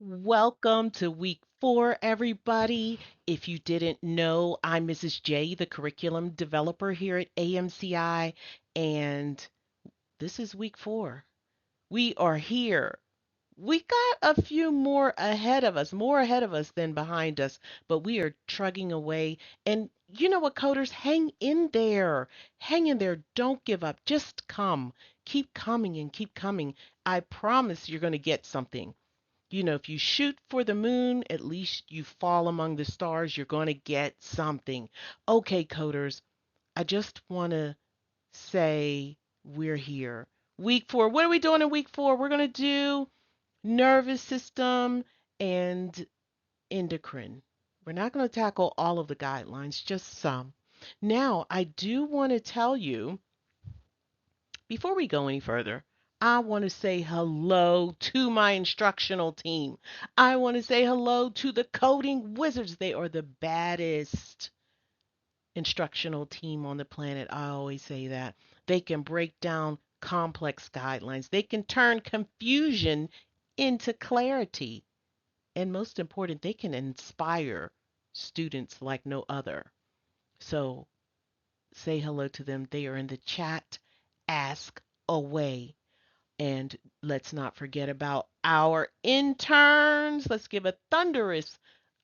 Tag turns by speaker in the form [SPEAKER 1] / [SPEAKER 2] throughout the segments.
[SPEAKER 1] Welcome to week 4, everybody. If you didn't know, I'm Mrs. J, the curriculum developer here at AMCI, and this is week 4. We are here. We got a few more ahead of us than behind us, but we are trugging away. And you know what, coders? Hang in there. Hang in there. Don't give up. Just come. Keep coming and keep coming. I promise you're going to get something. If you shoot for the moon, at least you fall among the stars. You're going to get something. Okay, coders, I just want to say we're here. Week 4. What are we doing in week 4? We're going to do nervous system and endocrine. We're not going to tackle all of the guidelines, just some. Now, I do want to tell you before we go any further, I want to say hello to my instructional team. I want to say hello to the coding wizards. They are the baddest instructional team on the planet. I always say that. They can break down complex guidelines, they can turn confusion into clarity. And most important, they can inspire students like no other. So say hello to them. They are in the chat. Ask away. And let's not forget about our interns. Let's give a thunderous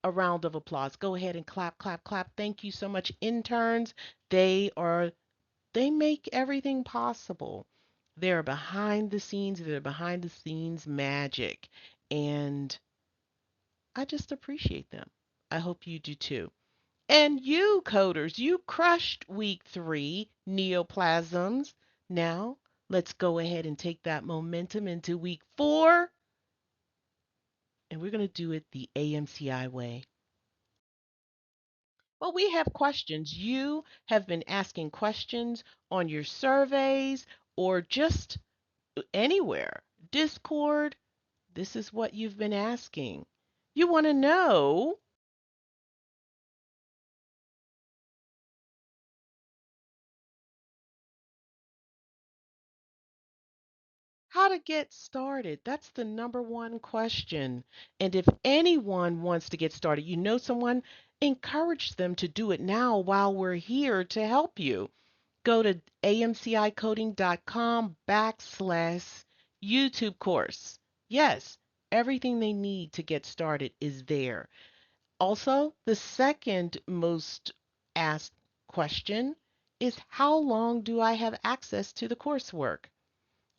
[SPEAKER 1] a round of applause. Go ahead and clap, clap, clap. Thank you so much, interns. They make everything possible. They're behind the scenes, they're behind the scenes magic. And I just appreciate them. I hope you do too. And you coders, you crushed week 3 neoplasms. Now, let's go ahead and take that momentum into week 4, and we're going to do it the AMCI way. Well, we have questions. You have been asking questions on your surveys or just anywhere. Discord, this is what you've been asking. You want to know how to get started. That's the number one question. And if anyone wants to get started, you know someone, encourage them to do it now while we're here to help you. Go to amcicoding.com/YouTube course. Yes, everything they need to get started is there. Also, the second most asked question is how long do I have access to the coursework?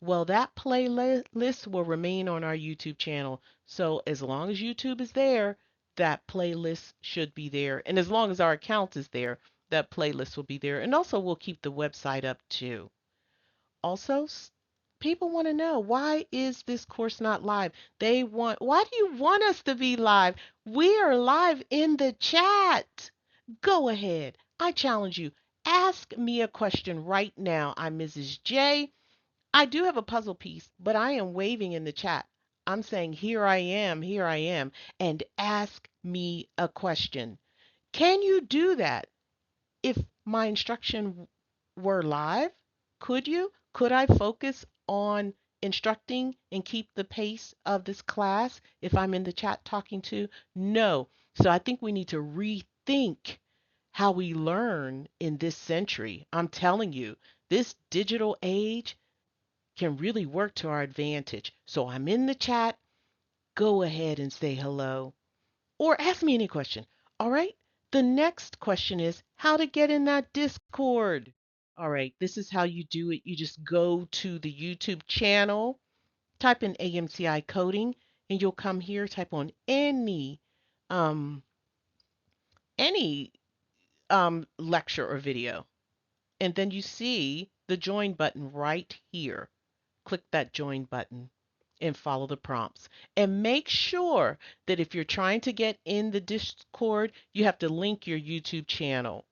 [SPEAKER 1] Well, that playlist will remain on our YouTube channel. So as long as YouTube is there, that playlist should be there. And as long as our account is there, that playlist will be there. And also we'll keep the website up too. Also, people want to know, why is this course not live? Why do you want us to be live? We are live in the chat. Go ahead. I challenge you. Ask me a question right now. I'm Mrs. J. I do have a puzzle piece, but I am waving in the chat. I'm saying, here I am, and ask me a question. Can you do that? If my instruction were live, could you? Could I focus on instructing and keep the pace of this class if I'm in the chat talking to? No. So I think we need to rethink how we learn in this century. I'm telling you, this digital age can really work to our advantage. So I'm in the chat. Go ahead and say hello or ask me any question. All right. The next question is how to get in that Discord. All right. This is how you do it. You just go to the YouTube channel, type in AMCI coding, and you'll come here, type on um, any lecture or video. And then you see the join button right here. Click that join button and follow the prompts. And make sure that if you're trying to get in the Discord, you have to link your YouTube channel.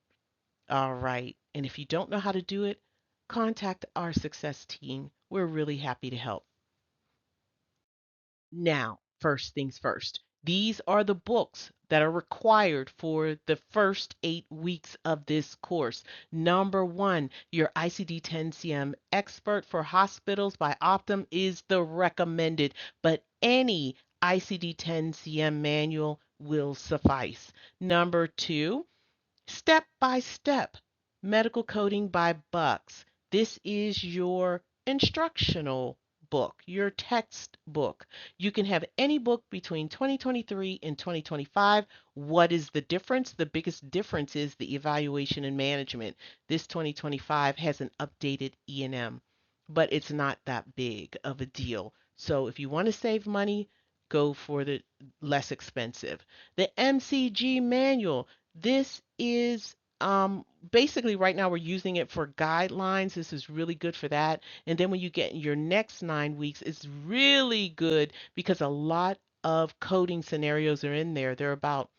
[SPEAKER 1] All right. And if you don't know how to do it, contact our success team. We're really happy to help. Now, first things first. These are the books that are required for the first 8 weeks of this course. Number 1, your ICD-10-CM Expert for Hospitals by Optum is the recommended, but any ICD-10-CM manual will suffice. Number two, step by step, medical coding by Bucks. This is your instructional book, your textbook. You can have any book between 2023 and 2025. What is the difference? The biggest difference is the evaluation and management. This 2025 has an updated E&M, but it's not that big of a deal. So if you want to save money, go for the less expensive. The MCG manual, this is basically right now we're using it for guidelines. This is really good for that. And then when you get in your next 9 weeks, it's really good because a lot of coding scenarios are in there. They're about,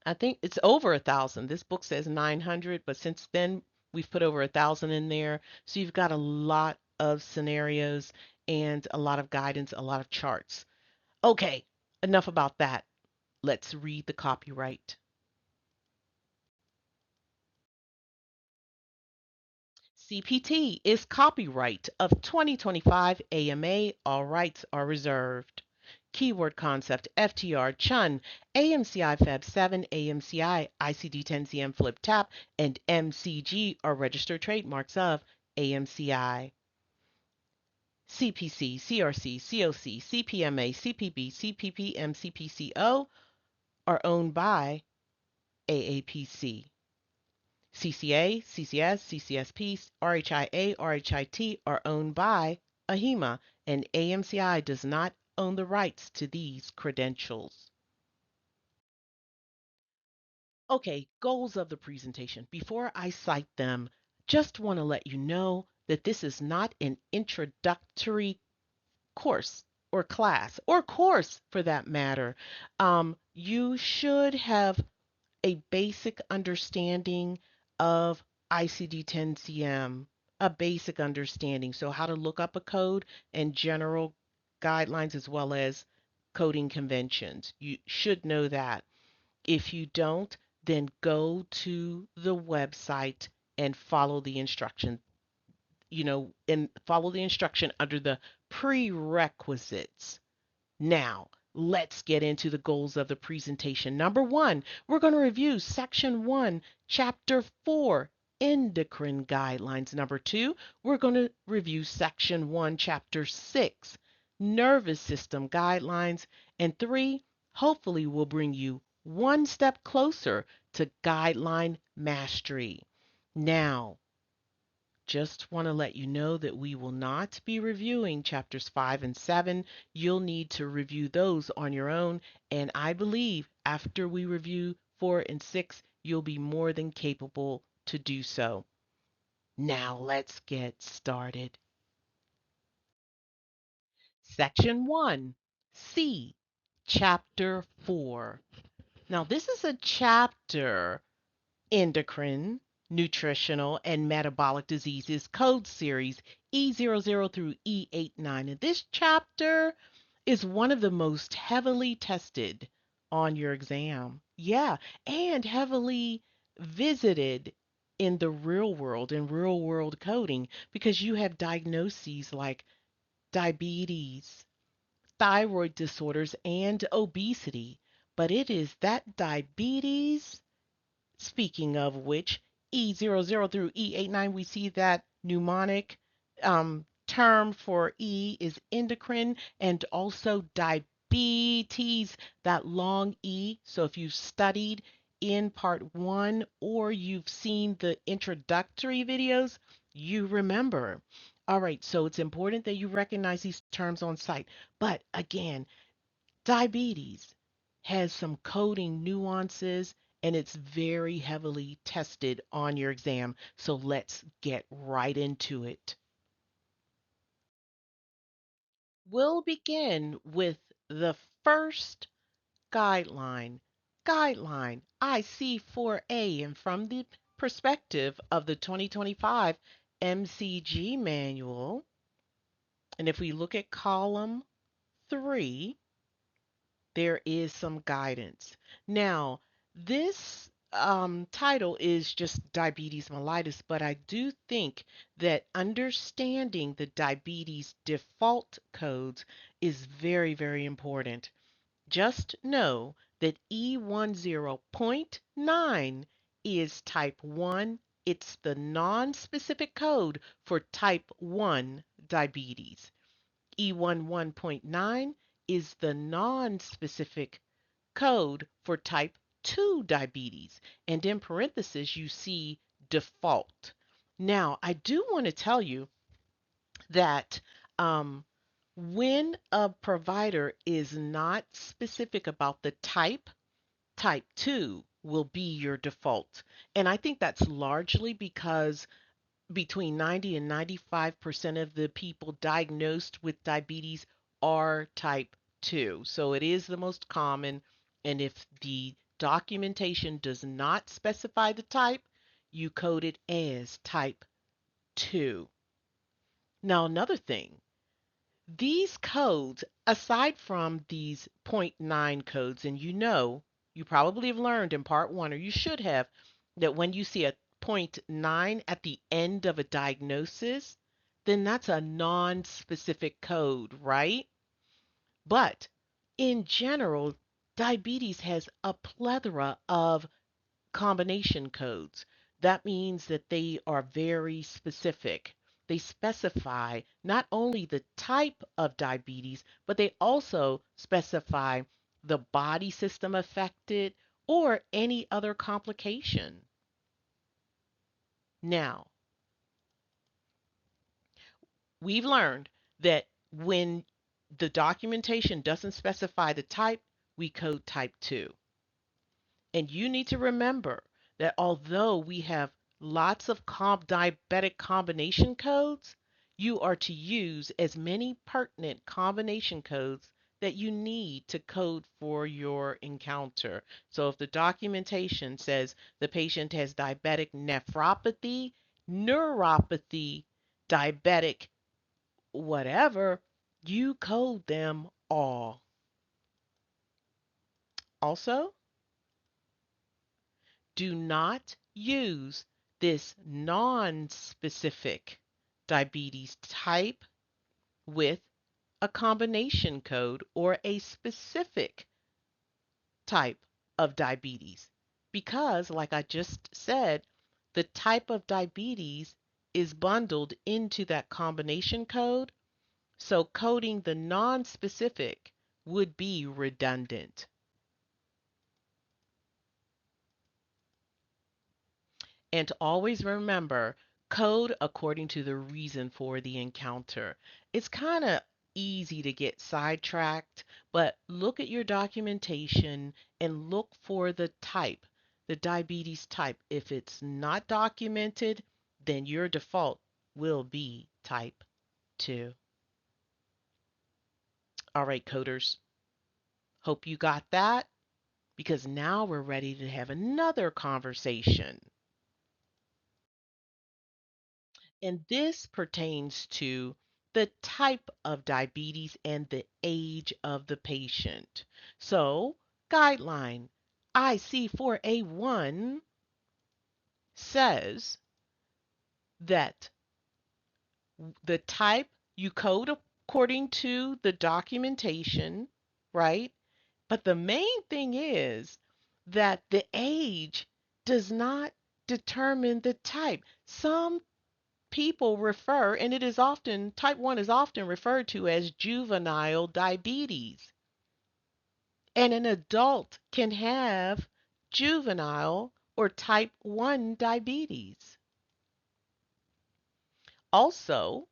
[SPEAKER 1] I think it's over 1,000. This book says 900, but since then we've put over 1,000 in there. So you've got a lot of scenarios and a lot of guidance, a lot of charts. Okay, enough about that. Let's read the copyright. CPT is copyright of 2025 AMA. All rights are reserved. Keyword concept FTR Chun, AMCI Fab 7, AMCI, ICD-10-CM Flip Tap, and MCG are registered trademarks of AMCI. CPC, CRC, COC, CPMA, CPB, CPPM, CPCO are owned by AAPC. CCA, CCS, CCS-P, RHIA, RHIT are owned by AHIMA, and AMCI does not own the rights to these credentials. Okay, goals of the presentation. Before I cite them, just want to let you know that this is not an introductory course or class or course for that matter. You should have a basic understanding of ICD-10-CM, a basic understanding. So how to look up a code and general guidelines as well as coding conventions. You should know that. If you don't, then go to the website and follow the instruction, and follow the instruction under the prerequisites. Now, let's get into the goals of the presentation. Number one, we're going to review Section 1, Chapter 4, Endocrine Guidelines. Number two, we're going to review Section 1, Chapter 6, Nervous System Guidelines. And three, hopefully will bring you one step closer to guideline mastery. Now, just want to let you know that we will not be reviewing chapters 5 and 7. You'll need to review those on your own. And I believe after we review 4 and 6, you'll be more than capable to do so. Now let's get started. Section 1, C, Chapter 4. Now this is a chapter endocrine, nutritional, and metabolic diseases code series E00 through E89. And this chapter is one of the most heavily tested on your exam. Yeah, and heavily visited in the real world, in real world coding, because you have diagnoses like diabetes, thyroid disorders, and obesity. But it is that diabetes. Speaking of which, E00 through E89, we see that mnemonic term for E is endocrine and also diabetes, that long E. So if you've studied in part one or you've seen the introductory videos, you remember. All right, so it's important that you recognize these terms on site. But again, diabetes has some coding nuances and it's very heavily tested on your exam. So let's get right into it. We'll begin with the first guideline. Guideline IC4A, and from the perspective of the 2025 MCG manual, and if we look at column 3, there is some guidance. Now, this title is just diabetes mellitus, but I do think that understanding the diabetes default codes is very, very important. Just know that E10.9 is type 1. It's the non-specific code for type 1 diabetes. E11.9 is the non-specific code for type 2 diabetes. And in parentheses, you see default. Now, I do want to tell you that um, when a provider is not specific about the type 2 will be your default. And I think that's largely because between 90 and 95% of the people diagnosed with diabetes are type 2. So it is the most common. And if the documentation does not specify the type, you code it as type 2. Now, another thing, these codes, aside from these point 0.9 codes, and you probably have learned in part one, or you should have, that when you see a point 0.9 at the end of a diagnosis, then that's a non-specific code, right? But in general, diabetes has a plethora of combination codes. That means that they are very specific. They specify not only the type of diabetes, but they also specify the body system affected or any other complication. Now, we've learned that when the documentation doesn't specify the type, we code type 2. And you need to remember that although we have lots of diabetic combination codes, you are to use as many pertinent combination codes that you need to code for your encounter. So if the documentation says the patient has diabetic nephropathy, neuropathy, diabetic whatever, you code them all. Also, do not use this non-specific diabetes type with a combination code or a specific type of diabetes. Because, like I just said, the type of diabetes is bundled into that combination code. So coding the non-specific would be redundant. And to always remember, code according to the reason for the encounter. It's kind of easy to get sidetracked, but look at your documentation and look for the type, the diabetes type. If it's not documented, then your default will be type 2. All right, coders. Hope you got that because now we're ready to have another conversation. And this pertains to the type of diabetes and the age of the patient. So, guideline IC4A1 says that the type you code according to the documentation, right? But the main thing is that the age does not determine the type. Some people refer, and it is often, type 1 is often referred to as juvenile diabetes. And an adult can have juvenile or type 1 diabetes. Also,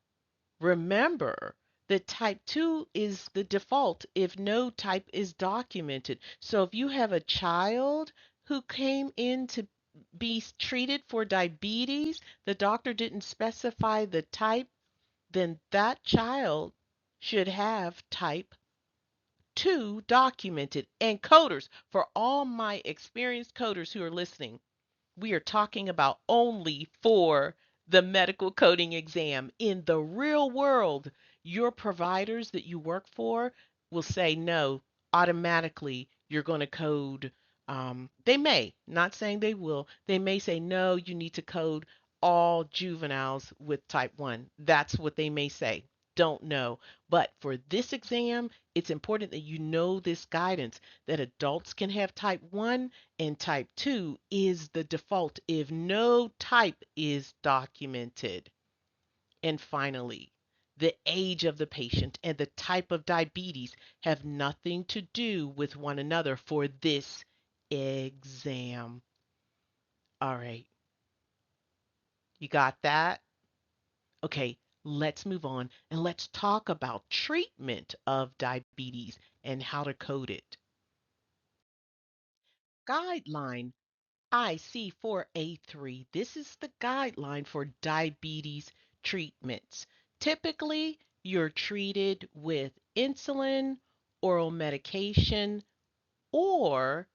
[SPEAKER 1] remember that type 2 is the default if no type is documented. So if you have a child who came in to be treated for diabetes, the doctor didn't specify the type, then that child should have type 2 documented. And coders, for all my experienced coders who are listening, we are talking about only for the medical coding exam. In the real world, your providers that you work for will say no, automatically you're going to code They may, not saying they will, they may say, no, you need to code all juveniles with type 1. That's what they may say. Don't know. But for this exam, it's important that you know this guidance that adults can have type 1 and type 2 is the default if no type is documented. And finally, the age of the patient and the type of diabetes have nothing to do with one another for this exam. All right, you got that? Okay, let's move on and let's talk about treatment of diabetes and how to code it. Guideline IC4A3. This is the guideline for diabetes treatments. Typically, you're treated with insulin, oral medication, or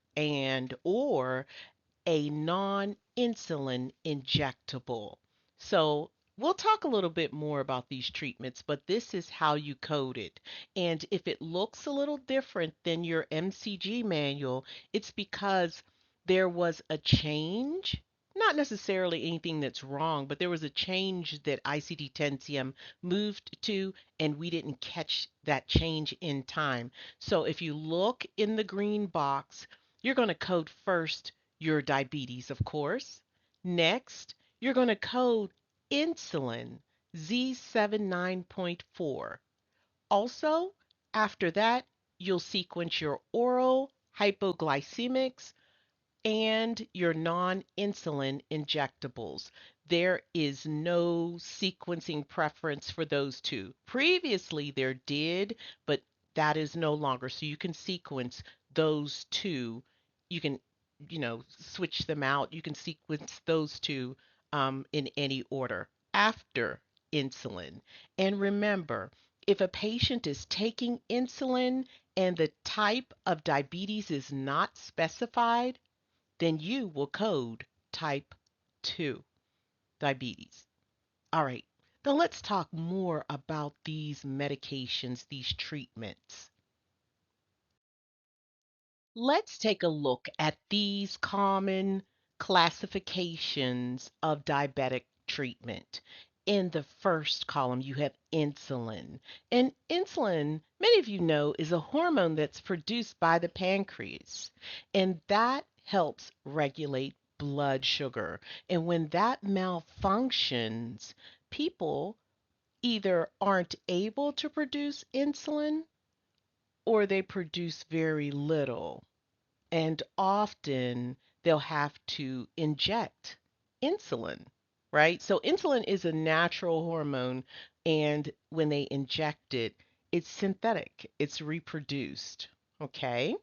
[SPEAKER 1] a non-insulin injectable. So we'll talk a little bit more about these treatments, but this is how you code it. And if it looks a little different than your MCG manual, it's because there was a change. Not necessarily anything that's wrong, but there was a change that ICD-10-CM moved to, and we didn't catch that change in time. So if you look in the green box, you're going to code first your diabetes, of course. Next, you're going to code insulin Z79.4. Also, after that, you'll sequence your oral hypoglycemics and your non-insulin injectables. There is no sequencing preference for those two. Previously, there did, but that is no longer. So you can sequence those two. You can, switch them out. You can sequence those two in any order after insulin. And remember, if a patient is taking insulin and the type of diabetes is not specified, then you will code type 2 diabetes. All right, now let's talk more about these medications, these treatments. Let's take a look at these common classifications of diabetic treatment. In the first column, you have insulin. And insulin, many of you know, is a hormone that's produced by the pancreas, and that helps regulate blood sugar. And when that malfunctions, people either aren't able to produce insulin or they produce very little, and often they'll have to inject insulin, right? So insulin is a natural hormone, and when they inject it, it's synthetic, it's reproduced, okay?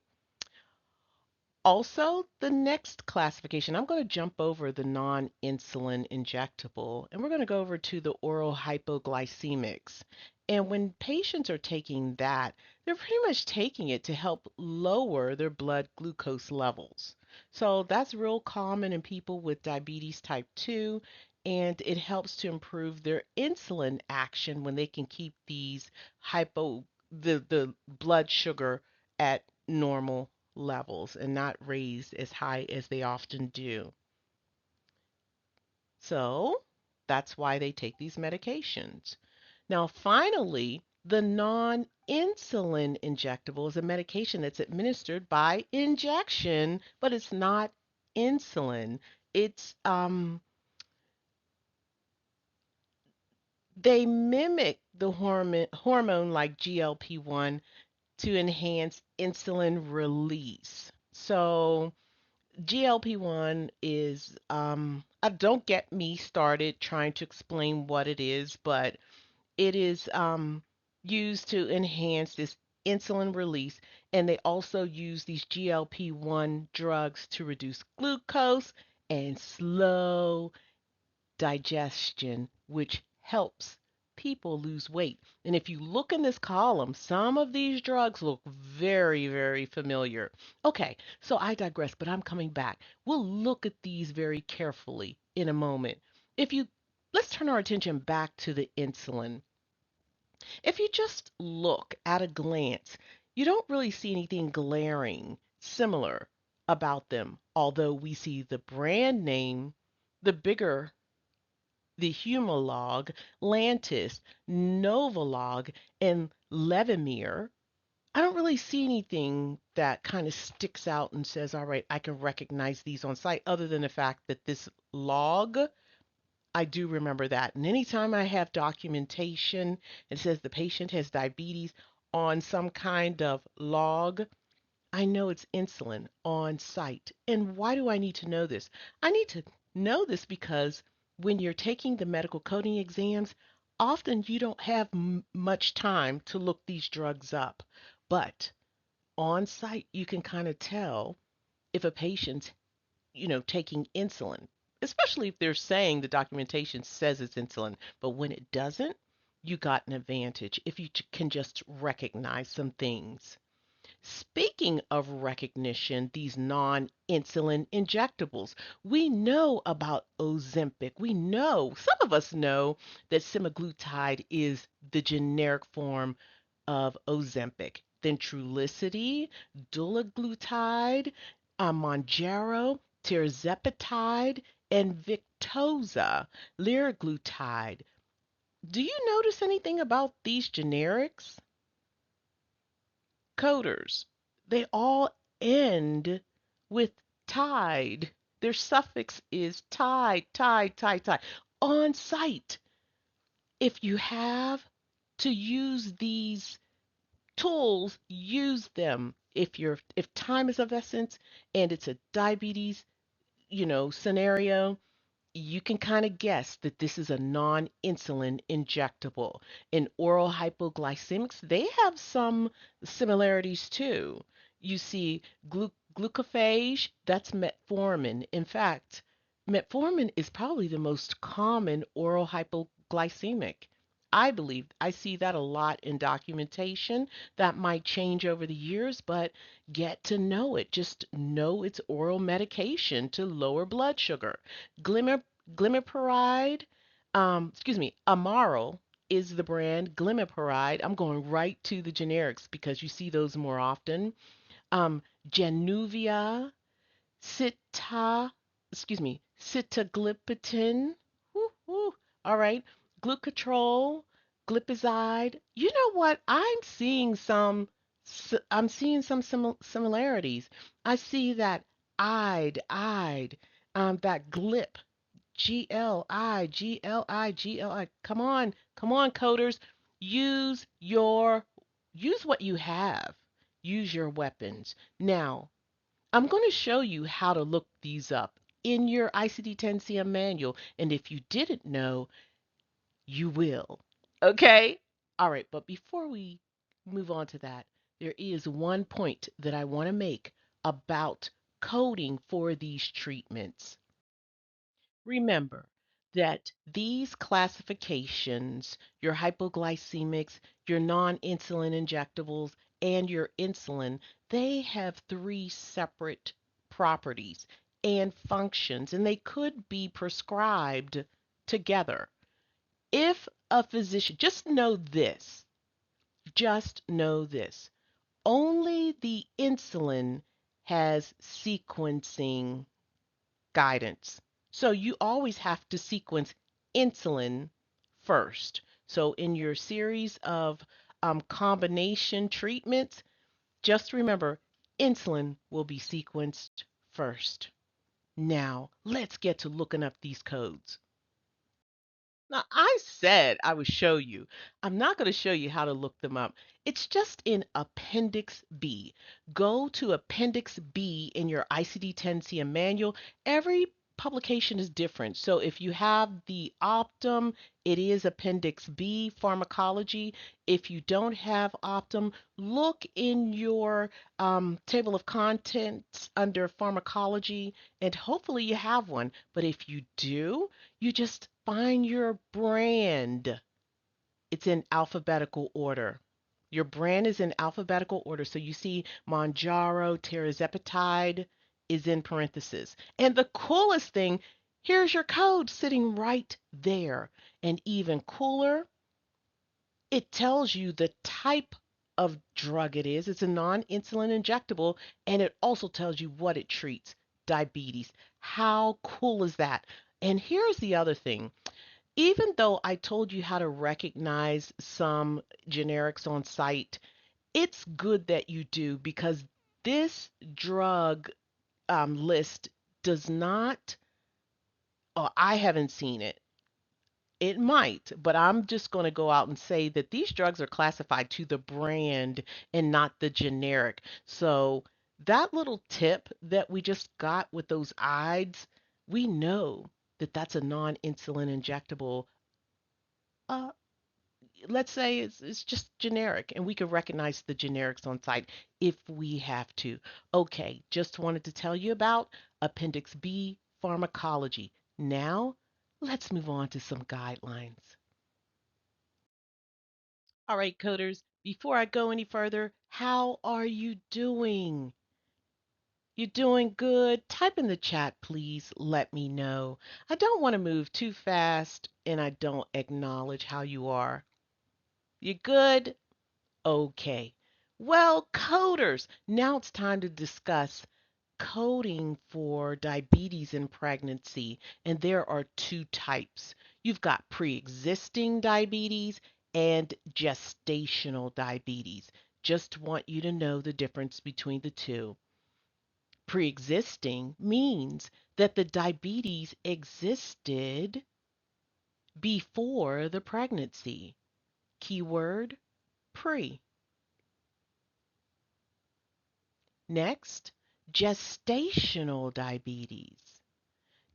[SPEAKER 1] Also, the next classification, I'm going to jump over the non-insulin injectable, and we're going to go over to the oral hypoglycemics. And when patients are taking that, they're pretty much taking it to help lower their blood glucose levels. So that's real common in people with diabetes type 2, and it helps to improve their insulin action when they can keep these the blood sugar at normal levels and not raised as high as they often do. So that's why they take these medications. Now, finally, the non-insulin injectable is a medication that's administered by injection, but it's not insulin. It's they mimic the hormone like GLP-1 to enhance insulin release. So GLP-1 is, don't get me started trying to explain what it is, but it is used to enhance this insulin release. And they also use these GLP-1 drugs to reduce glucose and slow digestion, which helps people lose weight. And if you look in this column, some of these drugs look very, very familiar. Okay, so I digress, but I'm coming back. We'll look at these very carefully in a moment. If you Let's turn our attention back to the insulin. If you just look at a glance, you don't really see anything glaring similar about them. Although we see the brand name, the bigger the Humalog, Lantus, Novolog, and Levemir, I don't really see anything that kind of sticks out and says, all right, I can recognize these on site, other than the fact that this log, I do remember that. And anytime I have documentation, it says the patient has diabetes on some kind of log, I know it's insulin on site. And why do I need to know this? I need to know this because when you're taking the medical coding exams, often you don't have much time to look these drugs up. But on site, you can kind of tell if a patient's, taking insulin, especially if they're saying the documentation says it's insulin. But when it doesn't, you got an advantage if you can just recognize some things. Speaking of recognition, these non-insulin injectables, we know about Ozempic. We know, some of us know that semaglutide is the generic form of Ozempic. Then Trulicity, dulaglutide, Mounjaro, tirzepatide, and Victoza, liraglutide. Do you notice anything about these generics? Coders, they all end with tide. Their suffix is tide, tide, tide, tide. On site, if you have to use these tools, use them. If time is of essence and it's a diabetes, scenario, you can kind of guess that this is a non-insulin injectable. In oral hypoglycemics, they have some similarities too. You see glucophage, that's metformin. In fact, metformin is probably the most common oral hypoglycemic. I believe I see that a lot in documentation. That might change over the years, but get to know it. Just know it's oral medication to lower blood sugar. Glimmer, Glimepiride, Amaro is the brand. Glimepiride. I'm going right to the generics because you see those more often. Januvia, Sita, Sitagliptin. Woo, woo. All right. Glucotrol, glipizide. You know what? I'm seeing some similarities. I see that that glip, GLI. Come on, coders. Use your, use what you have. Use your weapons. Now, I'm going to show you how to look these up in your ICD-10-CM manual. And if you didn't know, you will. Okay? All right, but before we move on to that, there is one point that I want to make about coding for these treatments. Remember that these classifications, your hypoglycemics, your non-insulin injectables, and your insulin, they have three separate properties and functions, and they could be prescribed together. If a physician, just know this, only the insulin has sequencing guidance. So you always have to sequence insulin first. So in your series of combination treatments, just remember insulin will be sequenced first. Now, let's get to looking up these codes. Now, I said I would show you. I'm not going to show you how to look them up. It's just in Appendix B. Go to Appendix B in your ICD-10-CM manual. Every publication is different. So if you have the Optum, it is Appendix B, Pharmacology. If you don't have Optum, look in your table of contents under Pharmacology, and hopefully you have one. But if you do, you just find your brand. It's in alphabetical order. Your brand is in alphabetical order. So you see Mounjaro, tirzepatide is in parentheses. And the coolest thing, here's your code sitting right there. And even cooler, it tells you the type of drug it is. It's a non-insulin injectable, and it also tells you what it treats: diabetes. How cool is that? And here's the other thing. Even though I told you how to recognize some generics on site, it's good that you do, because this drug list does not, or I haven't seen it. It might, but I'm just going to go out and say that these drugs are classified to the brand and not the generic. So that little tip that we just got with those IDs, we know that that's a non-insulin injectable. Uh, let's say it's just generic, and we can recognize the generics on site if we have to. Okay, just wanted to tell you about Appendix B pharmacology. Now, let's move on to some guidelines. All right, coders, before I go any further, how are you doing? You doing good? Type in the chat, please. Let me know. I don't want to move too fast, and I don't acknowledge how you are. You good? Okay. Well, coders, now it's time to discuss coding for diabetes in pregnancy. And there are two types. You've got pre-existing diabetes and gestational diabetes. Just want you to know the difference between the two. Pre-existing means that the diabetes existed before the pregnancy. Keyword pre. Next, gestational diabetes.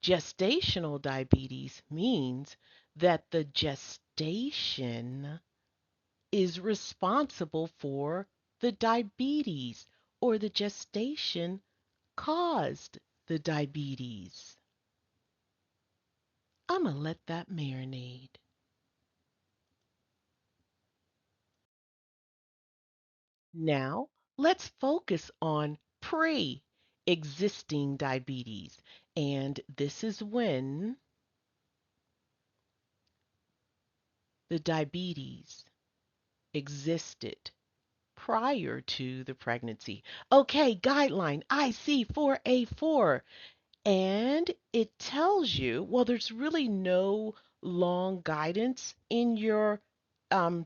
[SPEAKER 1] Gestational diabetes means that the gestation is responsible for the diabetes, or the gestation caused the diabetes. I'm going to let that marinate. Now, let's focus on pre-existing diabetes. And this is when the diabetes existed prior to the pregnancy. Okay, guideline IC4A4. And it tells you, well, there's really no long guidance in your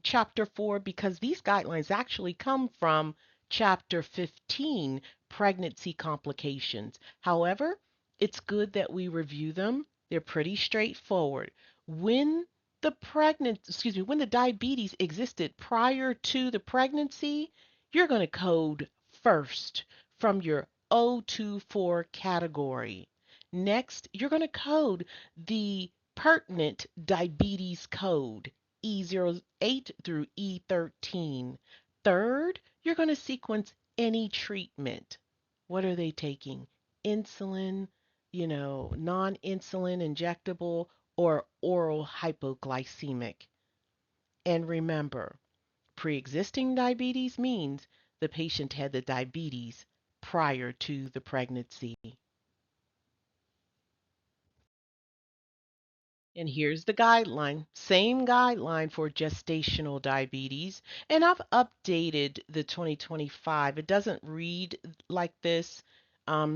[SPEAKER 1] chapter 4, because these guidelines actually come from chapter 15, pregnancy complications. However, it's good that we review them. They're pretty straightforward. When when the diabetes existed prior to the pregnancy, you're going to code first from your 024 category. Next, you're going to code the pertinent diabetes code, E08 through E13. Third, you're going to sequence any treatment. What are they taking? Insulin, non-insulin injectable, or oral hypoglycemic. And remember, pre-existing diabetes means the patient had the diabetes prior to the pregnancy. And here's the guideline, same guideline for gestational diabetes. And I've updated the 2025. It doesn't read like this.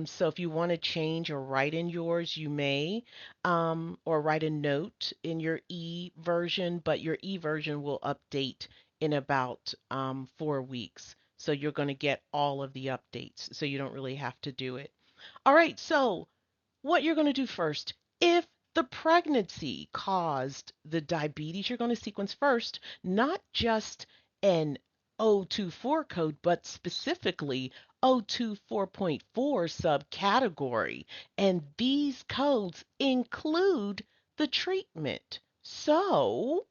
[SPEAKER 1] So if you want to change or write in yours, you may, or write a note in your e version, but your e version will update in about 4 weeks. So you're going to get all of the updates. So you don't really have to do it. All right. So what you're going to do first, if the pregnancy caused the diabetes, you're going to sequence first, not just an 024 code, but specifically 024.4 subcategory. And these codes include the treatment. So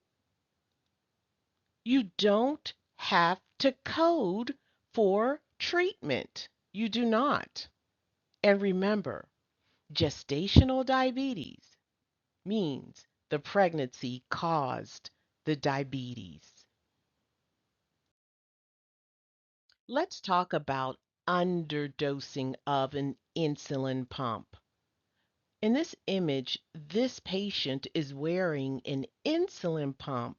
[SPEAKER 1] you don't have to code for treatment. You do not. And remember, gestational diabetes means the pregnancy caused the diabetes. Let's talk about underdosing of an insulin pump. In this image, this patient is wearing an insulin pump.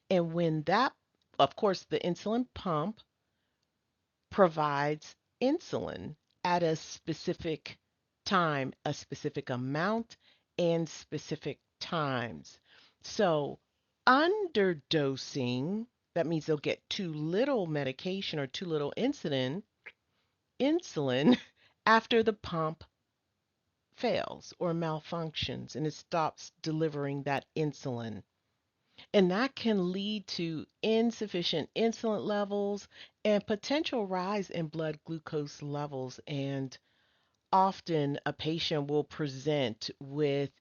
[SPEAKER 1] And when that, of course, the insulin pump provides insulin at a specific time, a specific amount, and specific times. So, underdosing, that means they'll get too little medication or too little insulin after the pump fails or malfunctions and it stops delivering that insulin. And that can lead to insufficient insulin levels and potential rise in blood glucose levels. And often a patient will present with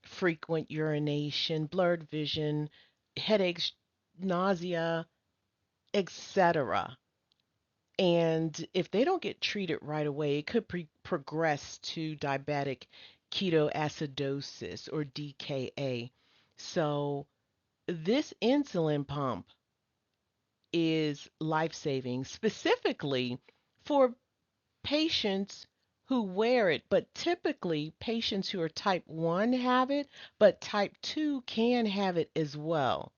[SPEAKER 1] frequent urination, blurred vision, headaches, nausea, etc. And if they don't get treated right away, it could progress to diabetic ketoacidosis or DKA. So, this insulin pump is life saving, specifically for patients who wear it, but typically patients who are type 1 have it, but type 2 can have it as well.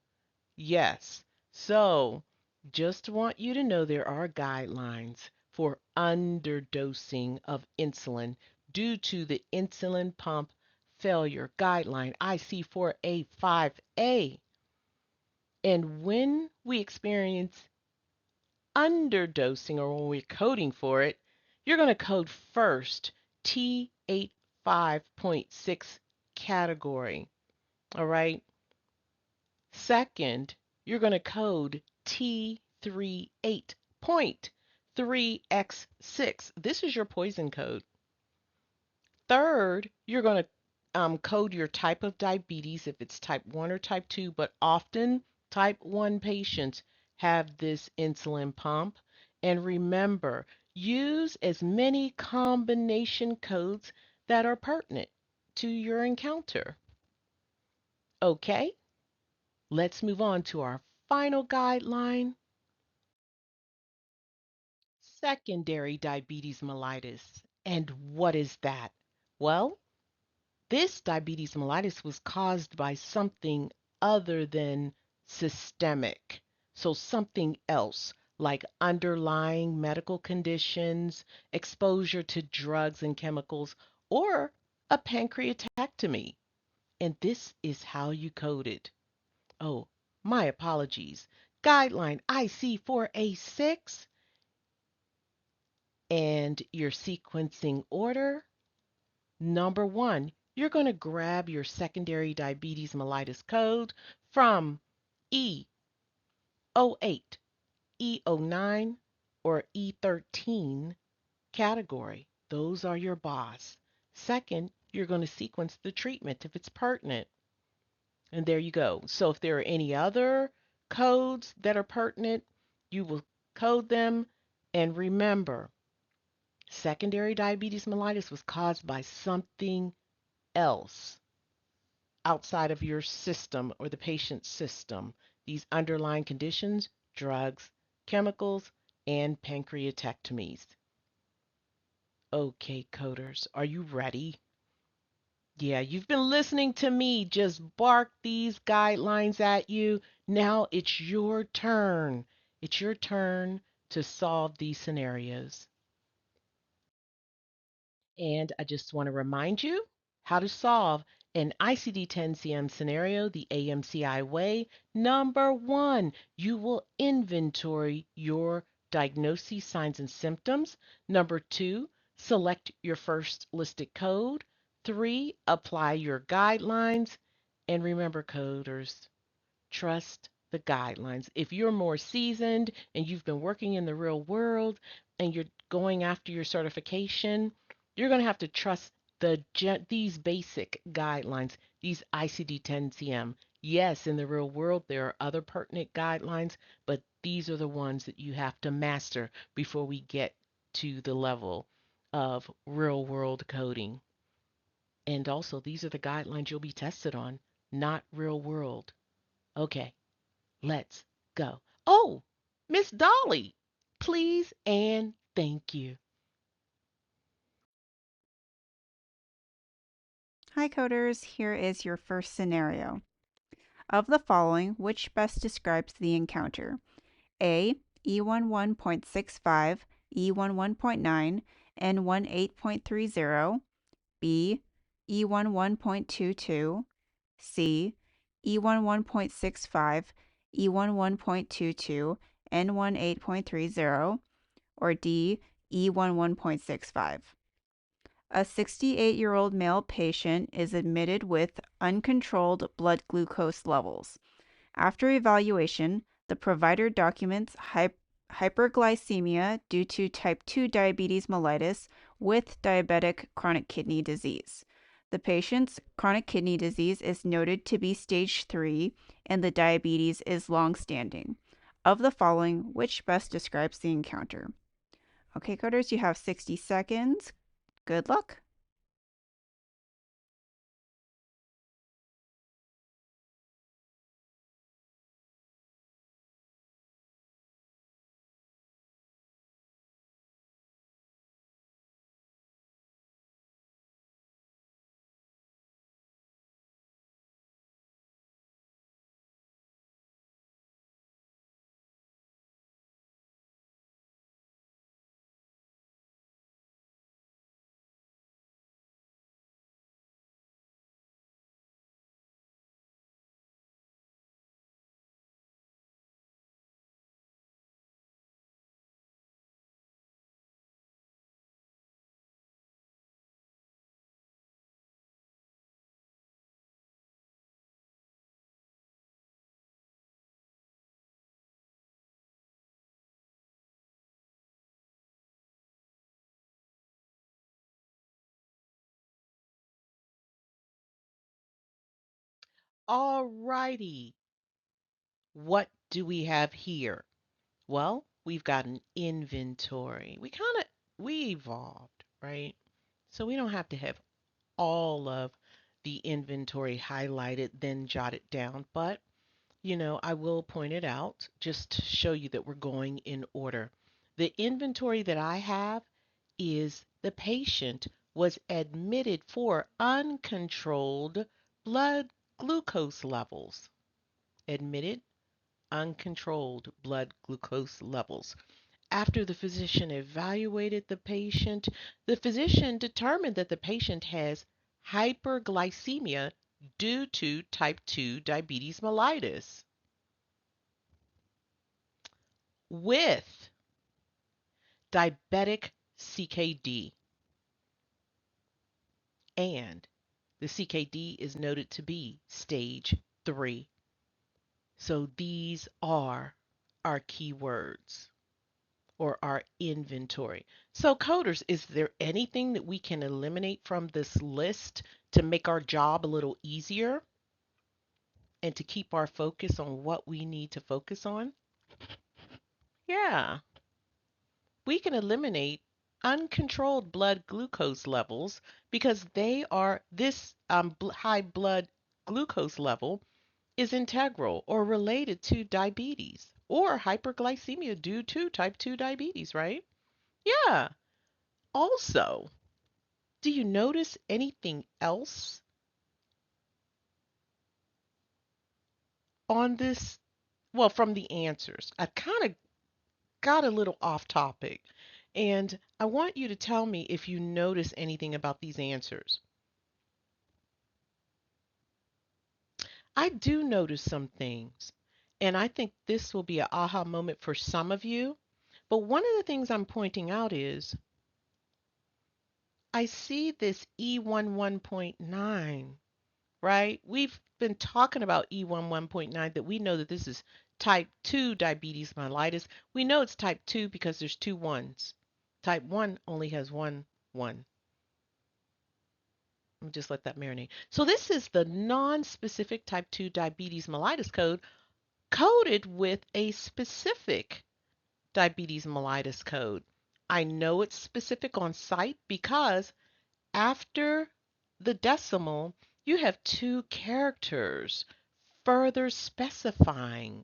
[SPEAKER 1] Yes. So, just want you to know there are guidelines for underdosing of insulin due to the insulin pump failure guideline IC4A5A. And when we experience underdosing or when we're coding for it, you're going to code first T85.6 category. All right. Second, you're going to code T38.3X6. This is your poison code. Third, you're going to code your type of diabetes, if it's type 1 or type 2, but often type 1 patients have this insulin pump. And remember, use as many combination codes that are pertinent to your encounter. Okay, let's move on to our final guideline. Secondary diabetes mellitus. And what is that? Well, this diabetes mellitus was caused by something other than systemic. So, something else like underlying medical conditions, exposure to drugs and chemicals, or a pancreatectomy. And this is how you code it. Oh, my apologies. Guideline IC4A6 and your sequencing order. Number one, you're going to grab your secondary diabetes mellitus code from E08, E09, or E13 category. Those are your boss. Second, you're going to sequence the treatment if it's pertinent. And there you go. So if there are any other codes that are pertinent, you will code them. And remember, secondary diabetes mellitus was caused by something else outside of your system or the patient's system. These underlying conditions, drugs, chemicals, and pancreatectomies. Okay, coders, are you ready? Yeah, you've been listening to me just bark these guidelines at you. Now it's your turn. It's your turn to solve these scenarios. And I just want to remind you how to solve an ICD-10-CM scenario the AMCI way. Number one, you will inventory your diagnosis, signs, and symptoms. Number two, select your first listed code. Three, apply your guidelines. And remember, coders, trust the guidelines. If you're more seasoned and you've been working in the real world and you're going after your certification, you're going to have to trust these basic guidelines, these ICD-10-CM. Yes, in the real world, there are other pertinent guidelines, but these are the ones that you have to master before we get to the level of real world coding. And also, these are the guidelines you'll be tested on, not real world. Okay, let's go. Oh, Miss Dolly, please and thank you.
[SPEAKER 2] Hi coders, here is your first scenario. Of the following, which best describes the encounter? A. E11.65, E11.9, N18.30, B, E11.22, C, E11.65, E11.22, N18.30, or D, E11.65. A 68-year-old male patient is admitted with uncontrolled blood glucose levels. After evaluation, the provider documents hyperglycemia due to type 2 diabetes mellitus with diabetic chronic kidney disease. The patient's chronic kidney disease is noted to be stage 3 and the diabetes is long-standing. Of the following, which best describes the encounter? Okay, coders, you have 60 seconds. Good luck.
[SPEAKER 1] All righty. What do we have here? Well, we've got an inventory. We evolved, right? So we don't have to have all of the inventory highlighted, then jot it down. But, I will point it out just to show you that we're going in order. The inventory that I have is the patient was admitted for uncontrolled blood glucose levels. Admitted uncontrolled blood glucose levels. After the physician evaluated the physician determined that the patient has hyperglycemia due to type 2 diabetes mellitus with diabetic CKD. And the CKD is noted to be stage 3. So these are our keywords or our inventory. So coders, is there anything that we can eliminate from this list to make our job a little easier and to keep our focus on what we need to focus on? Yeah, we can eliminate uncontrolled blood glucose levels because this high blood glucose level is integral or related to diabetes or hyperglycemia due to type 2 diabetes, right? Yeah. Also, do you notice anything else on this? Well, from the answers, I kind of got a little off topic, and I want you to tell me if you notice anything about these answers. I do notice some things, and I think this will be an aha moment for some of you. But one of the things I'm pointing out is I see this E11.9, right? We've been talking about E11.9 that we know that this is type 2 diabetes mellitus. We know it's type 2 because there's two ones. Type 1 only has one one. Let me just let that marinate. So this is the non-specific type 2 diabetes mellitus code coded with a specific diabetes mellitus code. I know it's specific on site because after the decimal, you have two characters further specifying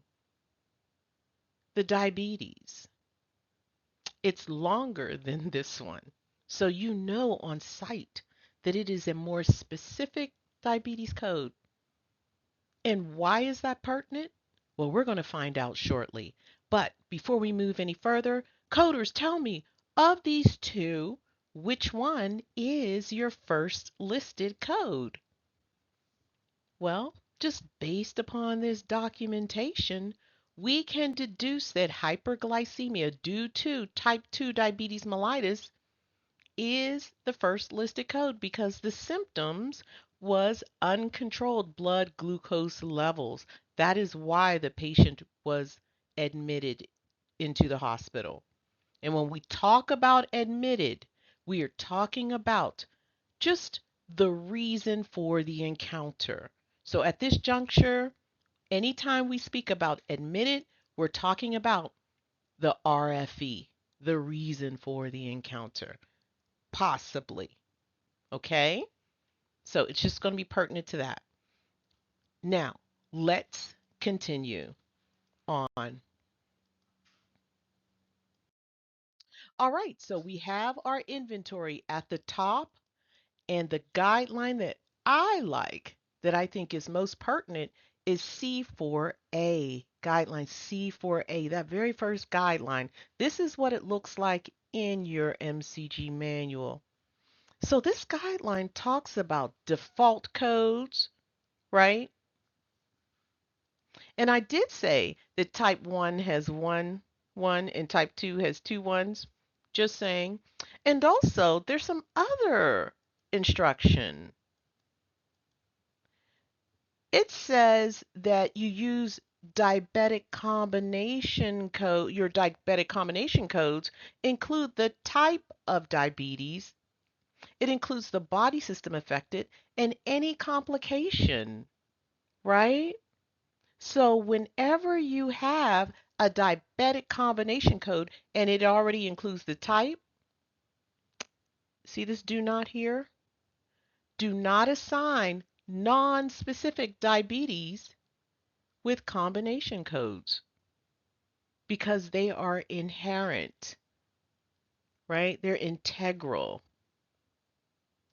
[SPEAKER 1] the diabetes. It's longer than this one. So you know on site that it is a more specific diabetes code. And why is that pertinent? Well, we're going to find out shortly. But before we move any further, coders, tell me, of these two, which one is your first listed code? Well, just based upon this documentation, we can deduce that hyperglycemia due to type 2 diabetes mellitus is the first listed code because the symptoms was uncontrolled blood glucose levels. That is why the patient was admitted into the hospital. And when we talk about admitted, we are talking about just the reason for the encounter. So at this juncture, anytime we speak about admitted, we're talking about the RFE, the reason for the encounter, possibly. Okay? So it's just going to be pertinent to that. Now, let's continue on. All right, so we have our inventory at the top, and the guideline that I like, that I think is most pertinent, is C4A, guideline C4A, that very first guideline. This is what it looks like in your MCG manual. So this guideline talks about default codes, right? And I did say that type 1 has one and type 2 has two ones. Just saying. And also, there's some other instruction. It says that you use diabetic combination code, your diabetic combination codes include the type of diabetes, it includes the body system affected, and any complication, right? So whenever you have a diabetic combination code and it already includes the type, see this do not here? Do not assign non-specific diabetes with combination codes because they are inherent, right? They're integral.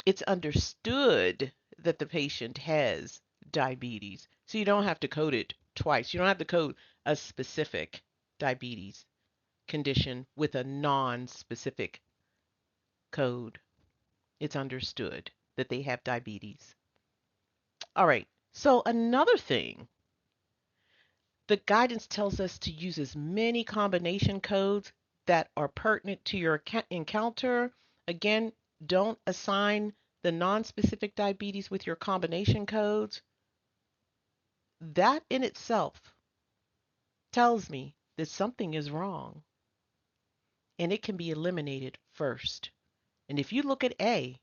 [SPEAKER 1] It's understood that the patient has diabetes. So you don't have to code it twice. You don't have to code a specific diabetes condition with a non-specific code. It's understood that they have diabetes. All right. So another thing, the guidance tells us to use as many combination codes that are pertinent to your encounter. Again, don't assign the non-specific diabetes with your combination codes. That in itself tells me that something is wrong and it can be eliminated first. And if you look at A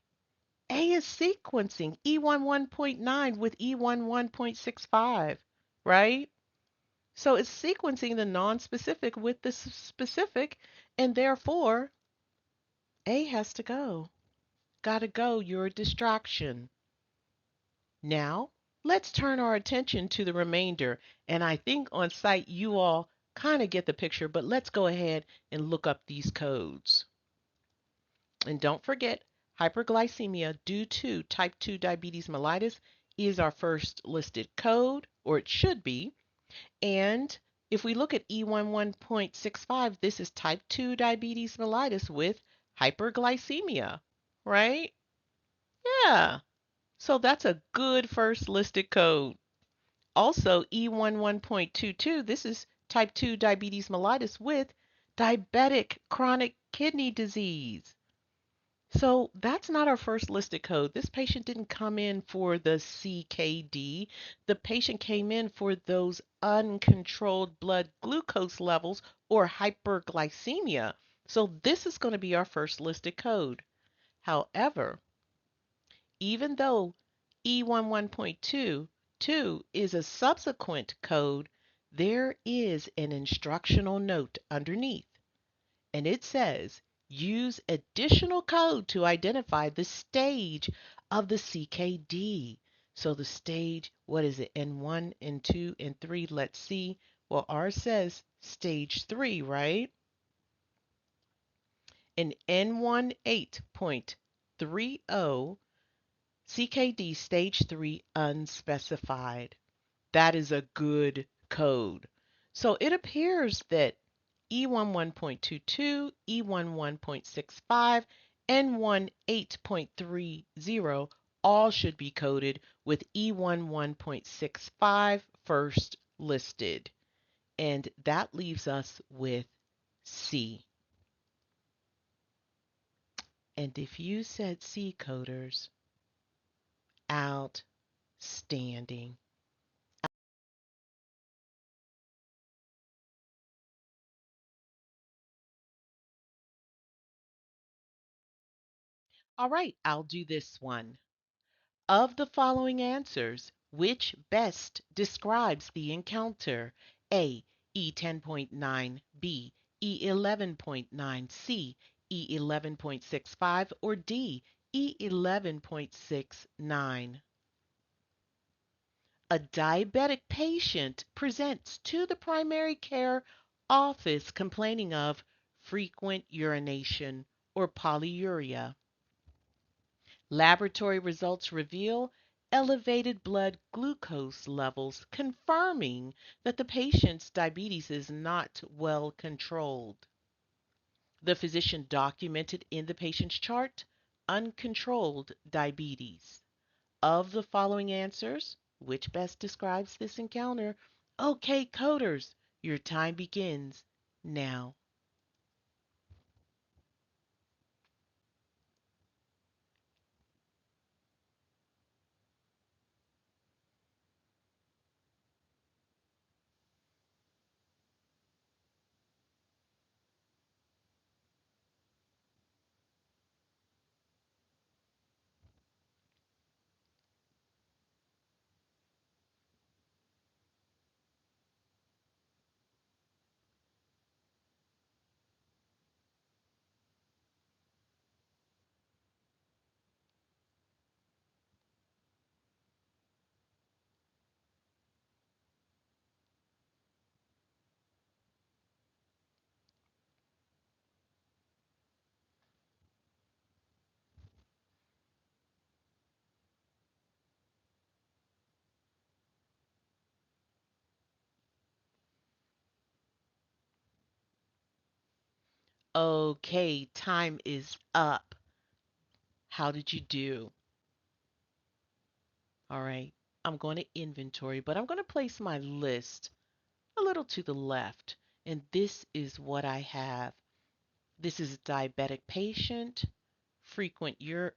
[SPEAKER 1] is sequencing E11.9 with E11.65, right? So it's sequencing the non-specific with the specific, and therefore A has to go. Gotta go, you're a distraction. Now, let's turn our attention to the remainder. And I think on site you all kind of get the picture, but let's go ahead and look up these codes. And don't forget, hyperglycemia due to type 2 diabetes mellitus is our first listed code, or it should be. And if we look at E11.65, this is type 2 diabetes mellitus with hyperglycemia, right? Yeah. So that's a good first listed code. Also, E11.22, this is type 2 diabetes mellitus with diabetic chronic kidney disease. So that's not our first listed code. This patient didn't come in for the CKD. The patient came in for those uncontrolled blood glucose levels or hyperglycemia. So this is going to be our first listed code. However, even though E11.22 is a subsequent code, there is an instructional note underneath, and it says use additional code to identify the stage of the CKD. So the stage, what is it, N1, N2, N3? Let's see. Well, ours says stage 3, right? In N18.30, CKD stage 3 unspecified. That is a good code. So it appears that E11.22, E11.65, and 18.30 all should be coded with E11.65 first listed. And that leaves us with C. And if you said C coders, outstanding. All right, I'll do this one. Of the following answers, which best describes the encounter? A. E10.9, B. E11.9, C. E11.65, or D. E11.69. A diabetic patient presents to the primary care office complaining of frequent urination or polyuria. Laboratory results reveal elevated blood glucose levels, confirming that the patient's diabetes is not well controlled. The physician documented in the patient's chart uncontrolled diabetes. Of the following answers, which best describes this encounter? Okay, coders, your time begins now. Okay, time is up. How did you do? All right, I'm going to inventory, but I'm going to place my list a little to the left. And this is what I have. This is a diabetic patient, frequent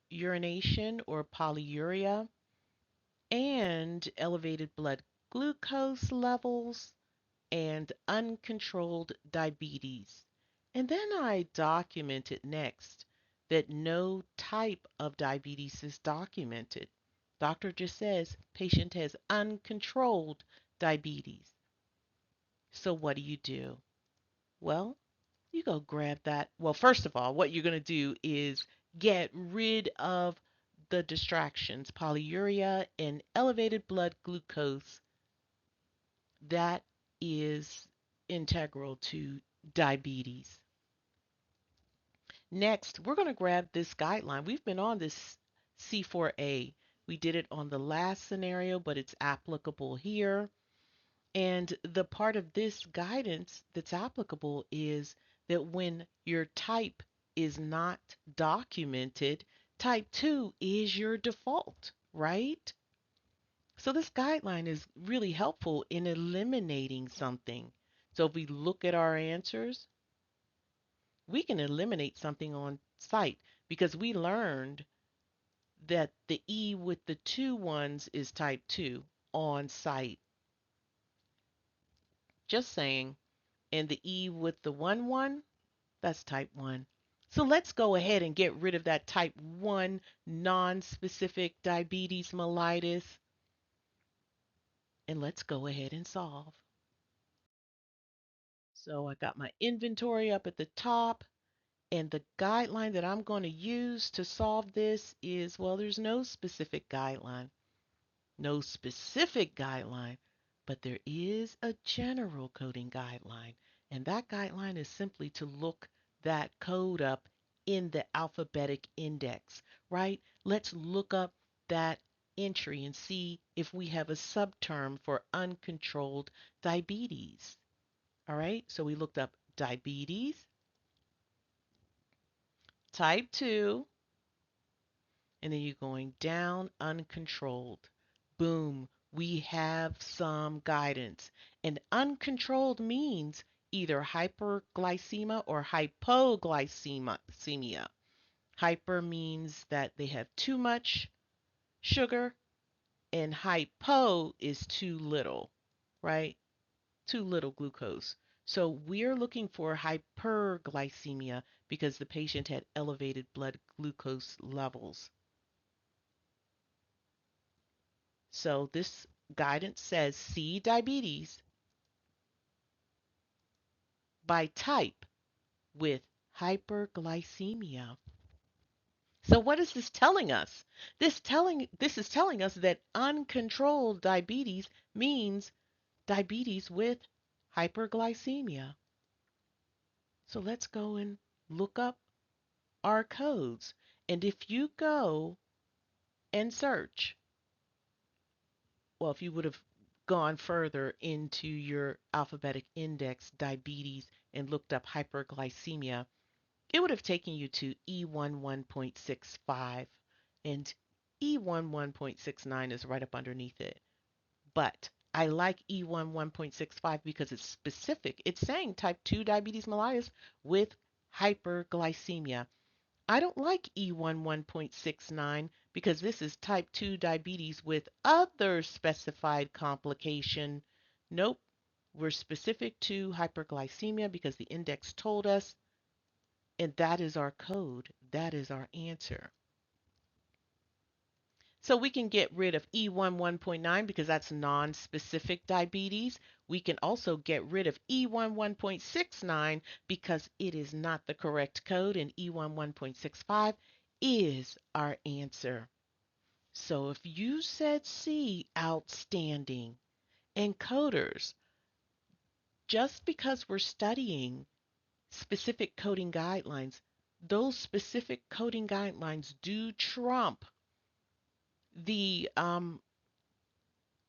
[SPEAKER 1] urination or polyuria, and elevated blood glucose levels, and uncontrolled diabetes. And then I documented next that no type of diabetes is documented. Doctor just says patient has uncontrolled diabetes. So what do? Well, you go grab that. Well, first of all, what you're going to do is get rid of the distractions, polyuria and elevated blood glucose. That is integral to diabetes. Next, we're going to grab this guideline. We've been on this C4A. We did it on the last scenario, but it's applicable here. And the part of this guidance that's applicable is that when your type is not documented, type 2 is your default, right? So this guideline is really helpful in eliminating something. So if we look at our answers, we can eliminate something on site because we learned that the E with the two ones is type 2 on site. Just saying. And the E with the 1, that's type 1. So let's go ahead and get rid of that type 1 non-specific diabetes mellitus, and let's go ahead and solve. So I got my inventory up at the top, and the guideline that I'm going to use to solve this is, well, there's no specific guideline. No specific guideline, but there is a general coding guideline. And that guideline is simply to look that code up in the alphabetic index, right? Let's look up that entry and see if we have a subterm for uncontrolled diabetes. All right, so we looked up diabetes, type 2, and then you're going down uncontrolled. Boom, we have some guidance. And uncontrolled means either hyperglycemia or hypoglycemia. Hyper means that they have too much sugar, and hypo is too little, right? Too little glucose. So we're looking for hyperglycemia because the patient had elevated blood glucose levels. So this guidance says see diabetes by type with hyperglycemia. So what is this telling us? This is telling us that uncontrolled diabetes means diabetes with hyperglycemia. So let's go and look up our codes. And if you go and search, well, if you would have gone further into your alphabetic index diabetes and looked up hyperglycemia, it would have taken you to E11.65, and E11.69 is right up underneath it. But I like E11.65 because it's specific. It's saying type 2 diabetes mellitus with hyperglycemia. I don't like E11.69 because this is type 2 diabetes with other specified complication. Nope, we're specific to hyperglycemia because the index told us, and that is our code. That is our answer. So we can get rid of E11.9 because that's non-specific diabetes. We can also get rid of E11.69 because it is not the correct code, and E11.65 is our answer. So if you said C, outstanding. And coders, just because we're studying specific coding guidelines, those specific coding guidelines do trump the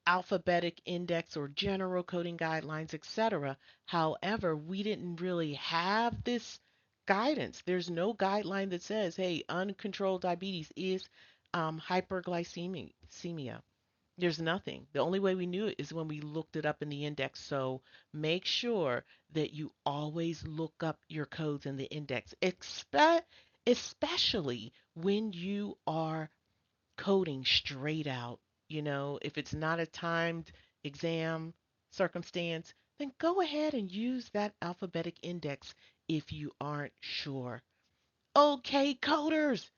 [SPEAKER 1] alphabetic index or general coding guidelines, etc. However, we didn't really have this guidance. There's no guideline that says, hey, uncontrolled diabetes is hyperglycemia. There's nothing. The only way we knew it is when we looked it up in the index. So make sure that you always look up your codes in the index, especially when you are coding straight out. If it's not a timed exam circumstance, then go ahead and use that alphabetic index if you aren't sure. Okay, coders,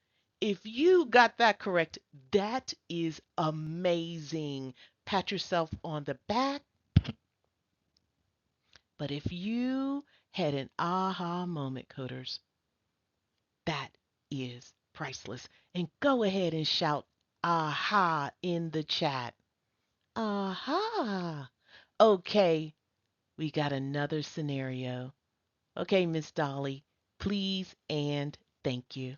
[SPEAKER 1] if you got that correct, that is amazing. Pat yourself on the back. But if you had an aha moment, coders, that is priceless. And go ahead and shout aha in the chat. Aha. Okay, we got another scenario. Okay, Miss Dolly, please and thank you.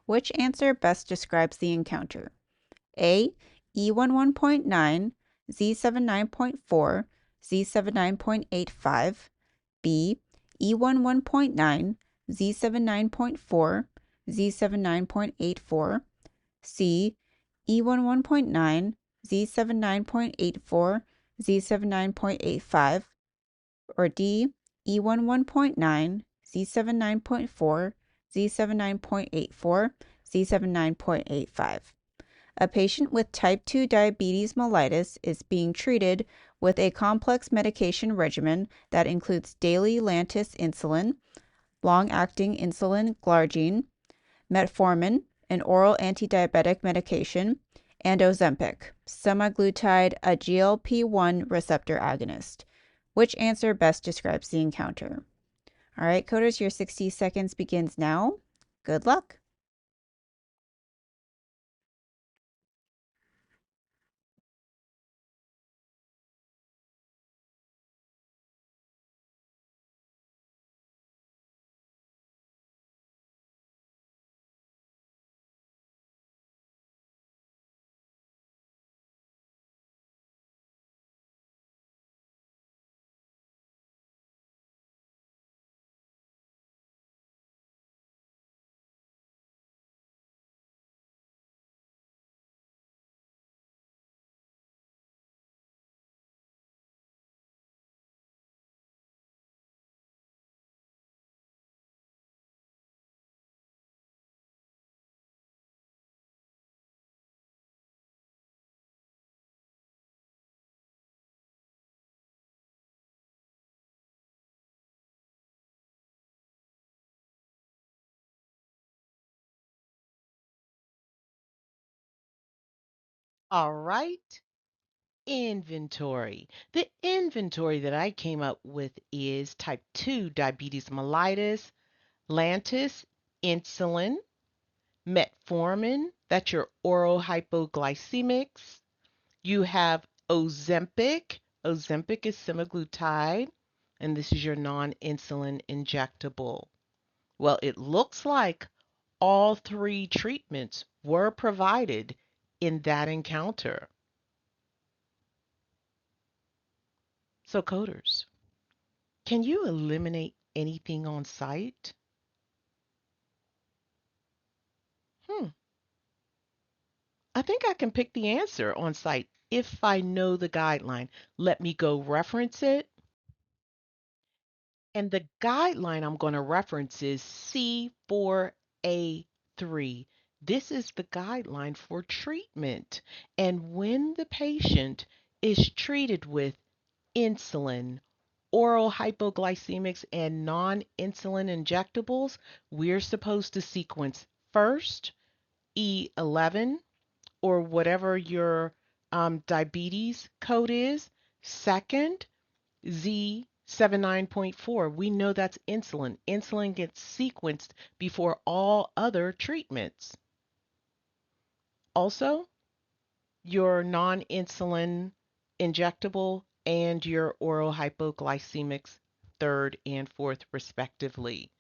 [SPEAKER 2] Which answer best describes the encounter? A. E11.9, Z79.4, Z79.85. B. E11.9, Z79.4, Z79.84. C. E11.9, Z79.84, Z79.85. Or D. E11.9, Z79.4, Z79.84, Z79.85. A patient with type 2 diabetes mellitus is being treated with a complex medication regimen that includes daily Lantus insulin, long-acting insulin glargine, metformin, an oral anti-diabetic medication, and Ozempic, semaglutide, a GLP-1 receptor agonist. Which answer best describes the encounter? All right, coders, your 60 seconds begins now. Good luck.
[SPEAKER 1] All right. Inventory. The inventory that I came up with is type 2 diabetes mellitus, Lantus, insulin, metformin, that's your oral hypoglycemics. You have Ozempic. Ozempic is semaglutide, and this is your non-insulin injectable. Well, it looks like all three treatments were provided in that encounter. So, coders, can you eliminate anything on site? Hmm, I think I can pick the answer on site if I know the guideline. Let me go reference it. And the guideline I'm going to reference is C4A3. This is the guideline for treatment. And when the patient is treated with insulin, oral hypoglycemics, and non insulin injectables, we're supposed to sequence first E11 or whatever your diabetes code is, second Z79.4. We know that's insulin. Insulin gets sequenced before all other treatments. Also, your non insulin injectable and your oral hypoglycemics, third and fourth, respectively.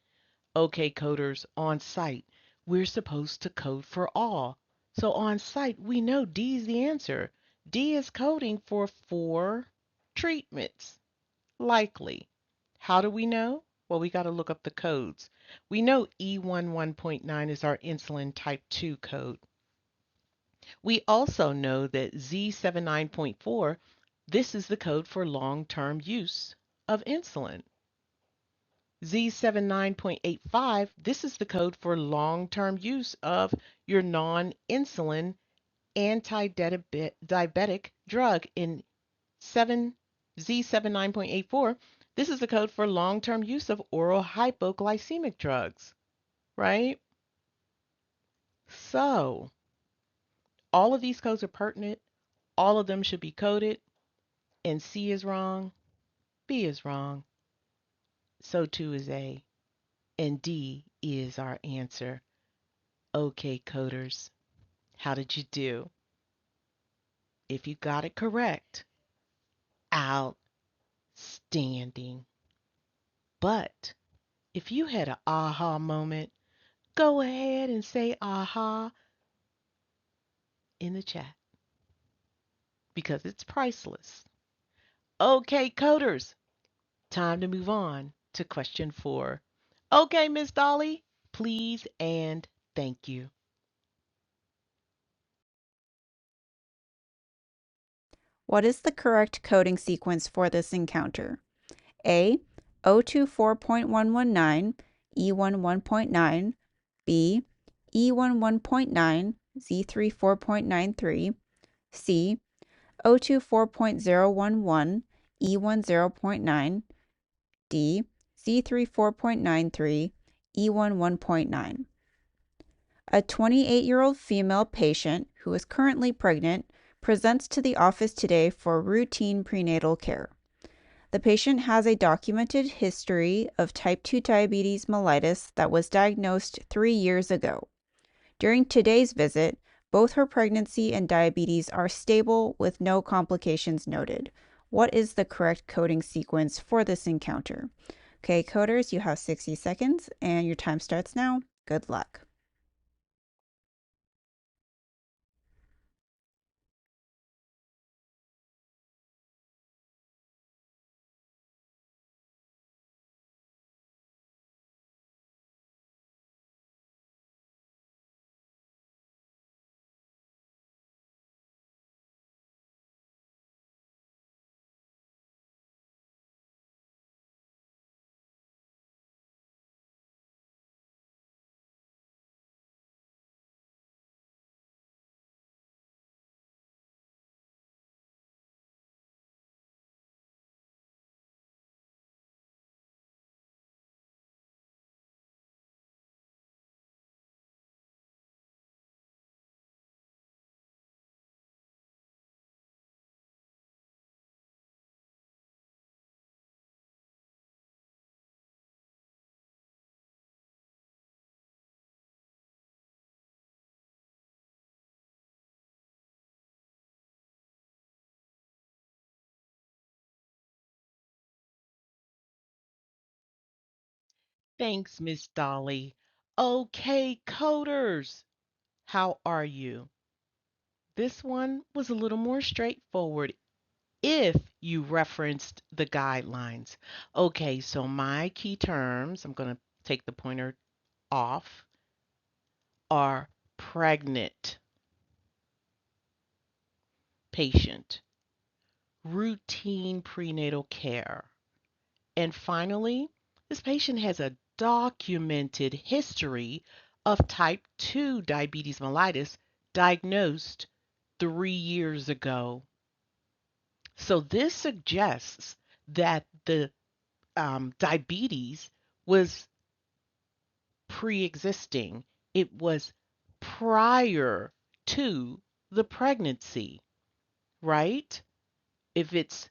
[SPEAKER 1] Okay, coders, on site, we're supposed to code for all. So on site, we know D is the answer. D is coding for 4 treatments. Likely. How do we know? Well, we got to look up the codes. We know E11.9 is our insulin type 2 code. We also know that Z79.4, this is the code for long-term use of insulin. Z79.85, this is the code for long-term use of your non-insulin anti-diabetic drug in 7 Z79.84. This is the code for long-term use of oral hypoglycemic drugs, right? So, all of these codes are pertinent. All of them should be coded, and C is wrong, B is wrong, so too is A, and D is our answer. Okay, coders, how did you do? If you got it correct, outstanding. But if you had an aha moment, go ahead and say aha in the chat because it's priceless. Okay, coders, time to move on to question 4. Okay, Miss Dolly, please and thank you.
[SPEAKER 2] What is the correct coding sequence for this encounter? A. 024.119, E11.9, B. E11.9, Z34.93, C. 024.011, E10.9, D. Z34.93, E11.9. A 28-year-old female patient who is currently pregnant presents to the office today for routine prenatal care. The patient has a documented history of type 2 diabetes mellitus that was diagnosed 3 years ago. During today's visit, both her pregnancy and diabetes are stable with no complications noted. What is the correct coding sequence for this encounter? Okay, coders, you have 60 seconds and your time starts now. Good luck.
[SPEAKER 1] Thanks, Miss Dolly. Okay, coders, how are you? This one was a little more straightforward if you referenced the guidelines. Okay, so my key terms, I'm going to take the pointer off, are pregnant patient, routine prenatal care, and finally, this patient has a documented history of type 2 diabetes mellitus diagnosed 3 years ago. So this suggests that the diabetes was pre-existing. It was prior to the pregnancy, right? If it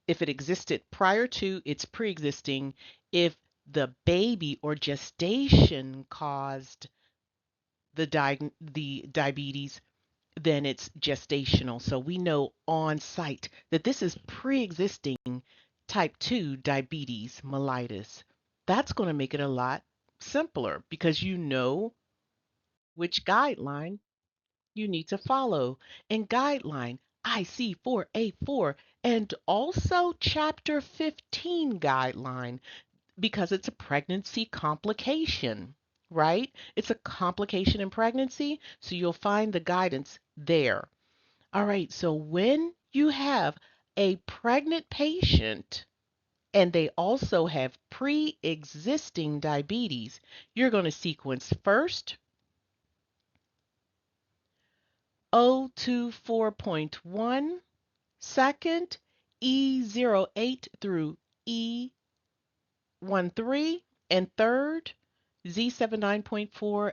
[SPEAKER 1] existed prior to, it's pre-existing. If the baby or gestation caused the diabetes, then it's gestational. So we know on site that this is pre-existing type 2 diabetes mellitus. That's going to make it a lot simpler because you know which guideline you need to follow. And guideline IC4A4 and also chapter 15 guideline because it's a pregnancy complication, right? It's a complication in pregnancy, so you'll find the guidance there. All right, so when you have a pregnant patient and they also have pre-existing diabetes, you're going to sequence first 024.1, second E08 through E13, and third Z79.4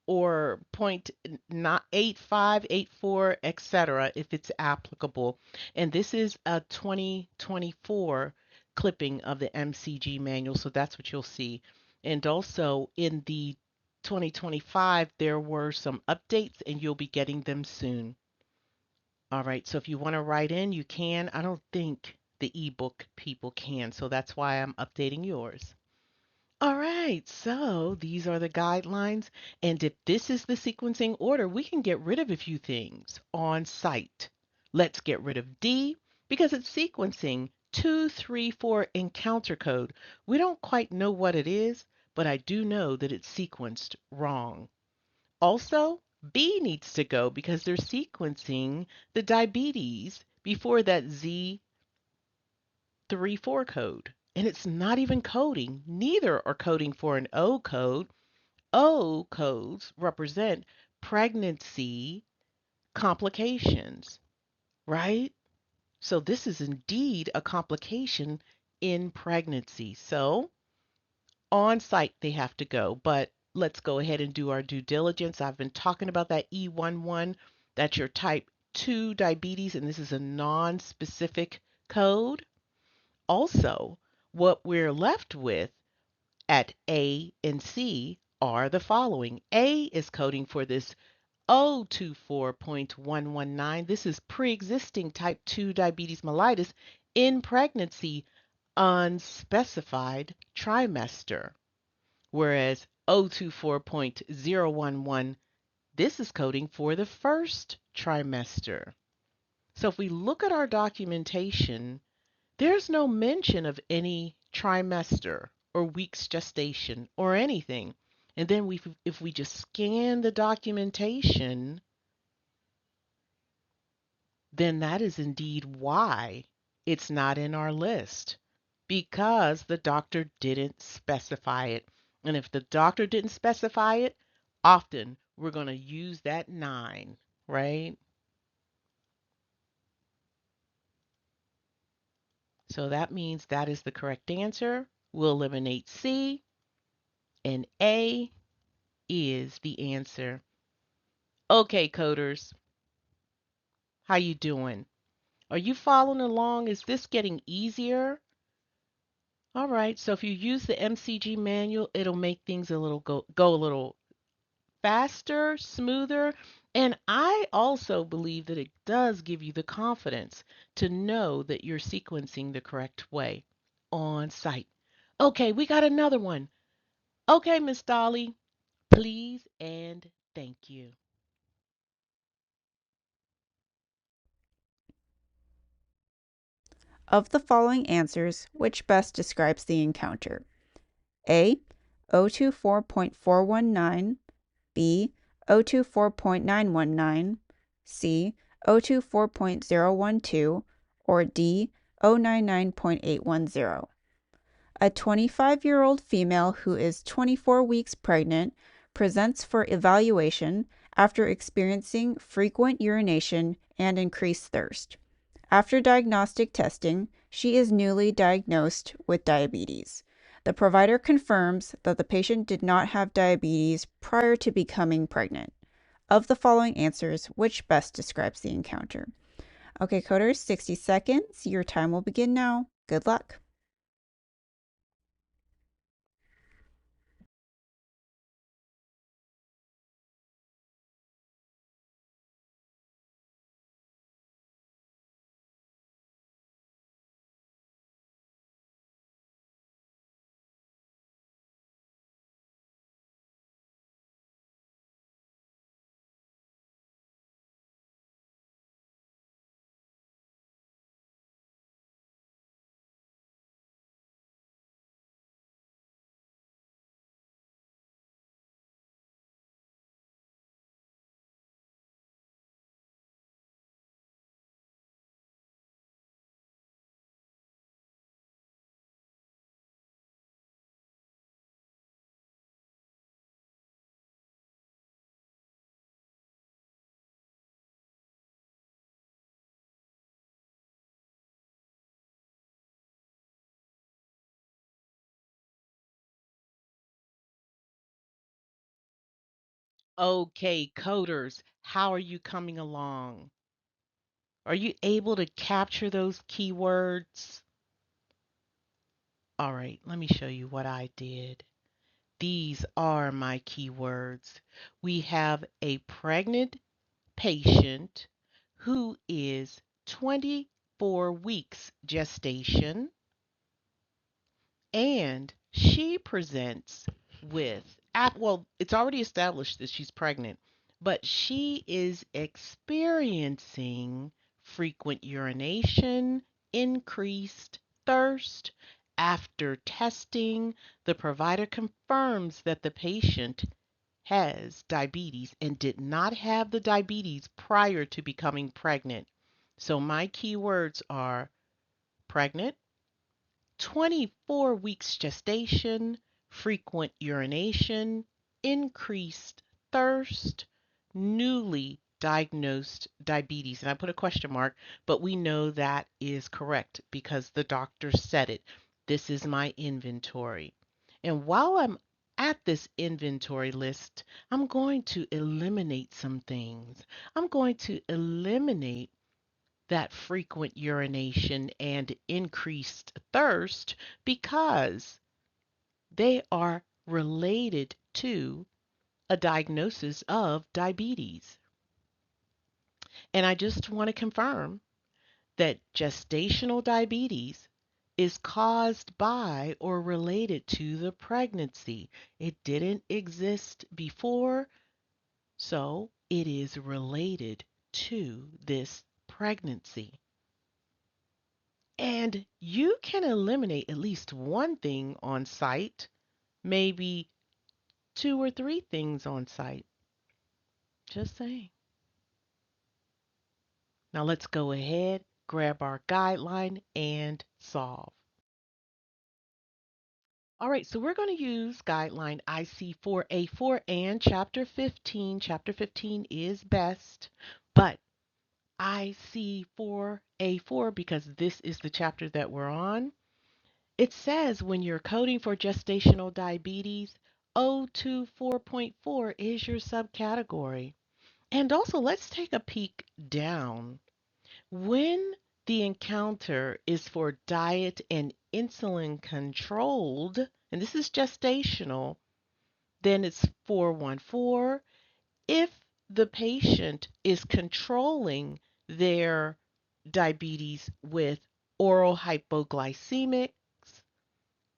[SPEAKER 1] or 0.8584, etc., if it's applicable. And this is a 2024 clipping of the MCG manual, so that's what you'll see. And also in the 2025, there were some updates, and you'll be getting them soon. All right, so if you want to write in, you can. I don't think the ebook people can, so that's why I'm updating yours. All right, so these are the guidelines. And if this is the sequencing order, we can get rid of a few things on site. Let's get rid of D because it's sequencing 234 encounter code. We don't quite know what it is, but I do know that it's sequenced wrong. Also, B needs to go because they're sequencing the diabetes before that Z34 code. And it's not even coding. Neither are coding for an O code. O codes represent pregnancy complications, right? So this is indeed a complication in pregnancy. So on site they have to go, but let's go ahead and do our due diligence. I've been talking about that E11. That's your type 2 diabetes, and this is a non-specific code. Also, what we're left with at A and C are the following. A is coding for this 024.119. This is pre-existing type 2 diabetes mellitus in pregnancy, unspecified trimester. Whereas 024.011, this is coding for the first trimester. So if we look at our documentation, there's no mention of any trimester or weeks gestation or anything. And then if we just scan the documentation, then that is indeed why it's not in our list because the doctor didn't specify it. And if the doctor didn't specify it, often we're going to use that 9, right? So that means that is the correct answer. We'll eliminate C, and A is the answer. Okay, coders, how you doing? Are you following along? Is this getting easier? All right, so if you use the MCG manual, it'll make things go a little faster, smoother, and I also believe that it does give you the confidence to know that you're sequencing the correct way on site. Okay, we got another one. Okay, Miss Dolly, please and thank you.
[SPEAKER 2] Of the following answers, which best describes the encounter? A. 024.419, B. 024.919, C. 024.012, or D. 099.810. A 25-year-old female who is 24 weeks pregnant presents for evaluation after experiencing frequent urination and increased thirst. After diagnostic testing, she is newly diagnosed with diabetes. The provider confirms that the patient did not have diabetes prior to becoming pregnant. Of the following answers, which best describes the encounter? Okay, coders, 60 seconds. Your time will begin now. Good luck.
[SPEAKER 1] Okay, coders, how are you coming along? Are you able to capture those keywords? All right, let me show you what I did. These are my keywords. We have a pregnant patient who is 24 weeks gestation, and she presents with, well, it's already established that she's pregnant, but she is experiencing frequent urination, increased thirst. After testing, the provider confirms that the patient has diabetes and did not have the diabetes prior to becoming pregnant. So my keywords are pregnant, 24 weeks gestation, frequent urination, increased thirst, newly diagnosed diabetes. And I put a question mark, but we know that is correct because the doctor said it. This is my inventory. And while I'm at this inventory list, I'm going to eliminate some things. I'm going to eliminate that frequent urination and increased thirst because they are related to a diagnosis of diabetes. And I just want to confirm that gestational diabetes is caused by or related to the pregnancy. It didn't exist before, so it is related to this pregnancy. And you can eliminate at least one thing on site, maybe two or three things on site. Just saying. Now let's go ahead, grab our guideline, and solve. All right, so we're going to use guideline IC4A4 and Chapter 15. Chapter 15 is best, but IC4A4, because this is the chapter that we're on, it says when you're coding for gestational diabetes, 024.4 is your subcategory. And also, let's take a peek down. When the encounter is for diet and insulin controlled, and this is gestational, then it's 414. If the patient is controlling their diabetes with oral hypoglycemics,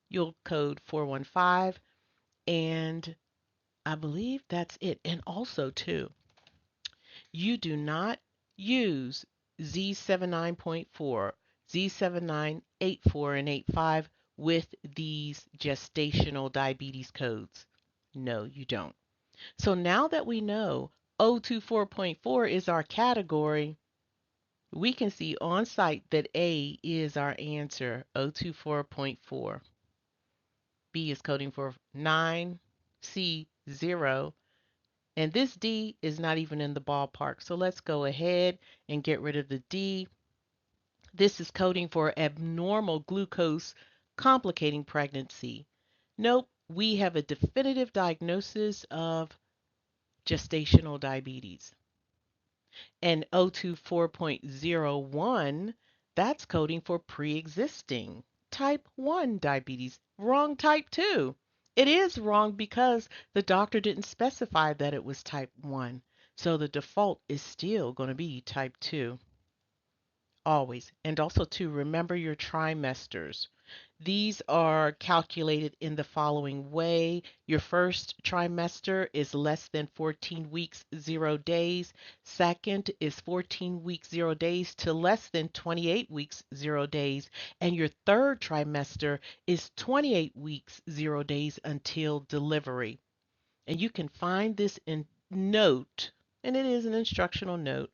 [SPEAKER 1] you'll code 415, and I believe that's it. And also, too, you do not use Z79.4, Z7984, and 85 with these gestational diabetes codes. No, you don't. So now that we know 024.4 is our category, we can see on site that A is our answer, 024.4. B is coding for 9, C 0, and this D is not even in the ballpark. So let's go ahead and get rid of the D. This is coding for abnormal glucose complicating pregnancy. Nope, we have a definitive diagnosis of gestational diabetes. And 024.01, that's coding for pre-existing type 1 diabetes. Wrong type 2. It is wrong because the doctor didn't specify that it was type 1. So the default is still going to be type 2. Always. And also to remember your trimesters. These are calculated in the following way. Your first trimester is less than 14 weeks, 0 days. Second is 14 weeks, 0 days to less than 28 weeks, 0 days. And your third trimester is 28 weeks, 0 days until delivery. And you can find this in note, and it is an instructional note,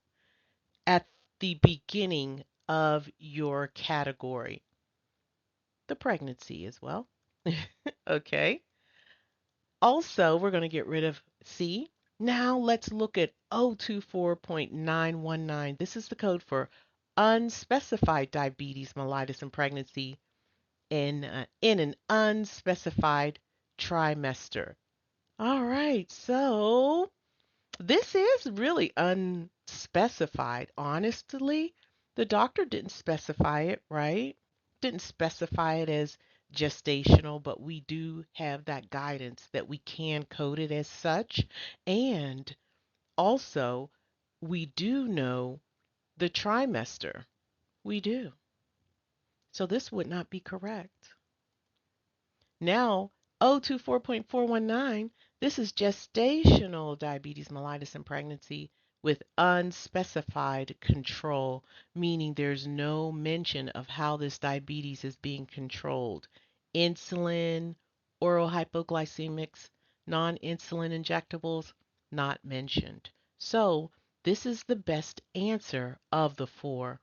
[SPEAKER 1] at the beginning of your category, the pregnancy as well. Okay. Also, we're going to get rid of C. Now let's look at 024.919. This is the code for unspecified diabetes, mellitus, and pregnancy in an unspecified trimester. All right, so this is really unspecified. Honestly, the doctor didn't specify it, right? Didn't specify it as gestational, but we do have that guidance that we can code it as such. And also, we do know the trimester. We do. So this would not be correct. Now, 024.419, this is gestational diabetes mellitus in pregnancy with unspecified control, meaning there's no mention of how this diabetes is being controlled. Insulin, oral hypoglycemics, non-insulin injectables, not mentioned. So this is the best answer of the four.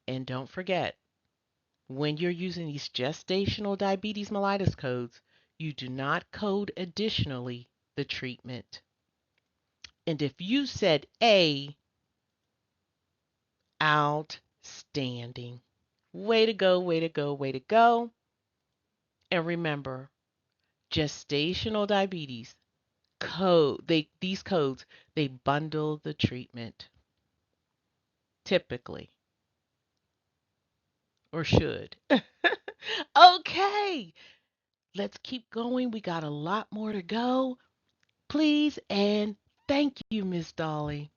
[SPEAKER 1] And don't forget, when you're using these gestational diabetes mellitus codes, you do not code additionally the treatment. And if you said A, outstanding. Way to go, way to go, way to go. And remember, gestational diabetes these codes, they bundle the treatment. Typically, or should. Okay, let's keep going. We got a lot more to go. Please and thank you, Miss Dolly.